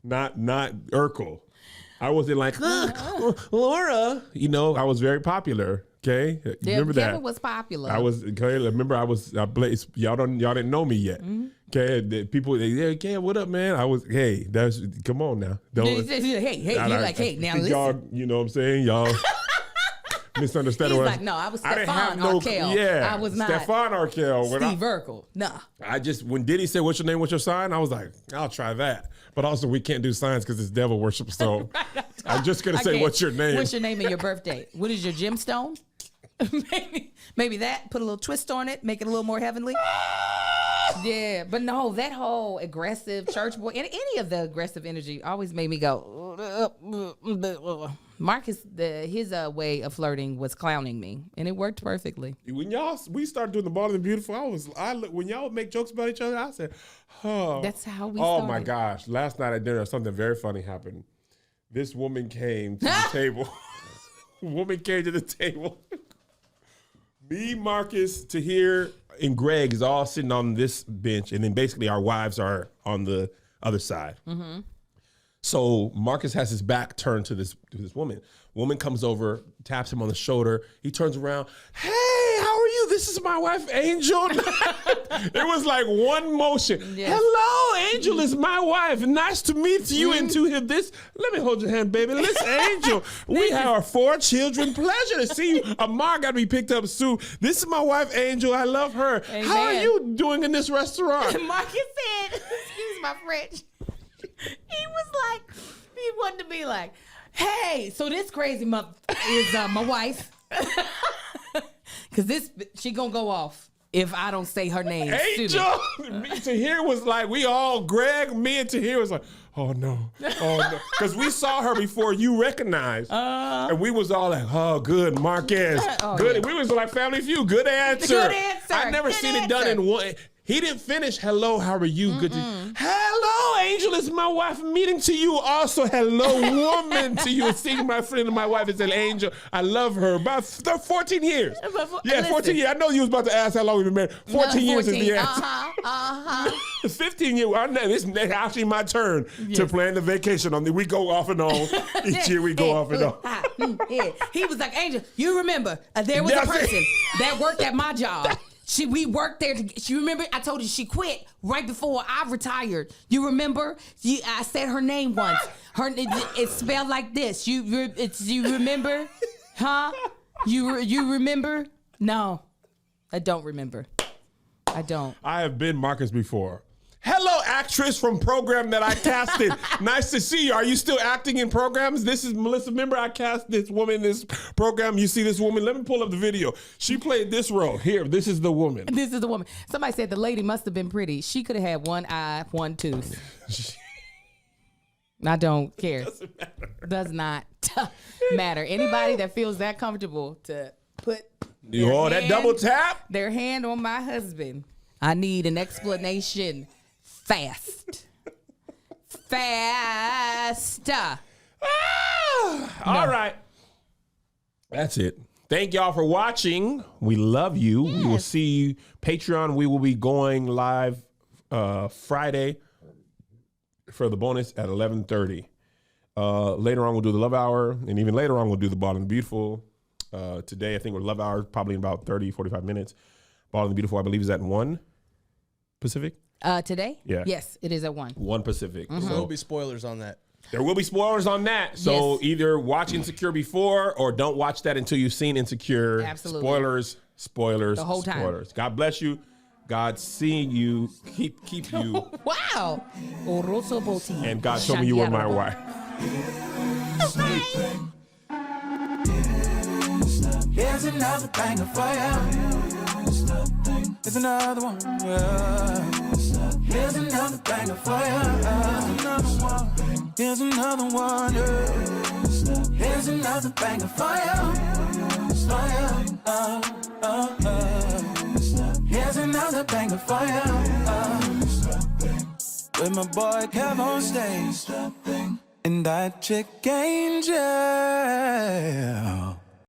Not Urkel. I wasn't like, Laura. I was very popular. Okay, remember that? Kevin was popular. I was. Okay, remember I was. Y'all didn't know me yet. Okay, people. Okay, what up, man? I was. Hey, come on now. Don't. Hey, now listen. Y'all, you know what I'm saying? Y'all misunderstanding. He's like, no, I was Stefan Arkell. Yeah, I was not Stefan Arkell. Steve Urkel. Nah. When Diddy said, "What's your name? What's your sign?" I was like, I'll try that. But also, we can't do signs because it's devil worship. So I'm just gonna say, "What's your name?" What's your name and your birthday? What is your gemstone? maybe that. Put a little twist on it. Make it a little more heavenly. Yeah, but no, that whole aggressive church boy and any of the aggressive energy always made me go. Marcus, his way of flirting was clowning me, and it worked perfectly. When we started doing the Bald and the Beautiful, when y'all would make jokes about each other, I said, oh. That's how we Oh started. my gosh. Last night at dinner, something very funny happened. This woman came to the table. Woman came to the table. Me, Marcus, Tahir, and Greg is all sitting on this bench, and then basically our wives are on the other side. Mm-hmm. So Marcus has his back turned to this woman. Woman comes over, taps him on the shoulder. He turns around. Hey, how are you? This is my wife, Angel. It was like one motion. Yes. Hello, Angel is my wife. Nice to meet you. And to him, let me hold your hand, baby. Listen, Angel, we have our 4 children. Pleasure to see you. Amar got to be picked up soon. This is my wife, Angel. I love her. Amen. How are you doing in this restaurant? Marcus said, excuse my French. He was like, he wanted to be like, hey, so this crazy mother is my wife. Because she gonna go off if I don't say her name. Angel! Tahir was like, me and Tahir was like, oh no. Because we saw her before you recognized. And we was all like, oh, good, Marquez. Good. Yeah. We was like, Family Feud, good answer. Good answer. I never seen it done in one. He didn't finish, hello, how are you? Good. Hello, Angel, it's my wife. Meeting to you also. Hello, woman, to you. Seeing my friend and my wife is an Angel. I love her. About 14 years. Yeah, 14 years. I know you was about to ask how long we've been married. 14 years is the answer. 15 years. This is actually my turn to plan the vacation. We go off and on. Each year we go off and on. He was like, Angel, you remember, there was a person that worked at my job. We worked there. She remember I told you she quit right before I retired. You remember? I said her name once. It's spelled like this. You remember? Huh? You remember? No, I don't remember. I don't. I have been Marcus before. Hello, actress from program that I casted. Nice to see you. Are you still acting in programs? This is Melissa. Remember, I cast this woman in this program. You see this woman? Let me pull up the video. She played this role. Here, this is the woman. This is the woman. Somebody said the lady must have been pretty. She could have had one eye, one tooth. I don't care. Doesn't matter. Does not matter. Anybody that feels that comfortable to put that double tap? Their hand on my husband. I need an explanation. Fast. All right. That's it. Thank y'all for watching. We love you. Yes. We will see you. Patreon, we will be going live Friday for the bonus at 11:30. Later on, we'll do the Love Hour. And even later on, we'll do the Bald and the Beautiful. Today, I think we're Love Hour probably in about 30, 45 minutes. Bald and the Beautiful, I believe, is at 1 Pacific. Today? Yeah. Yes, it is at 1. 1 Pacific. Mm-hmm. There will be spoilers on that. There will be spoilers on that. So either watch Insecure before or don't watch that until you've seen Insecure. Absolutely. Spoilers, the whole time. Spoilers. God bless you. God seeing you. Keep you. Wow. And God show me you were my wife. Here's another banger for you. Here's another one. Here's another banger for you. Here's another one. Here's another banger for you. Here's another banger for you. With my boy KevOnStage and that chick Angel.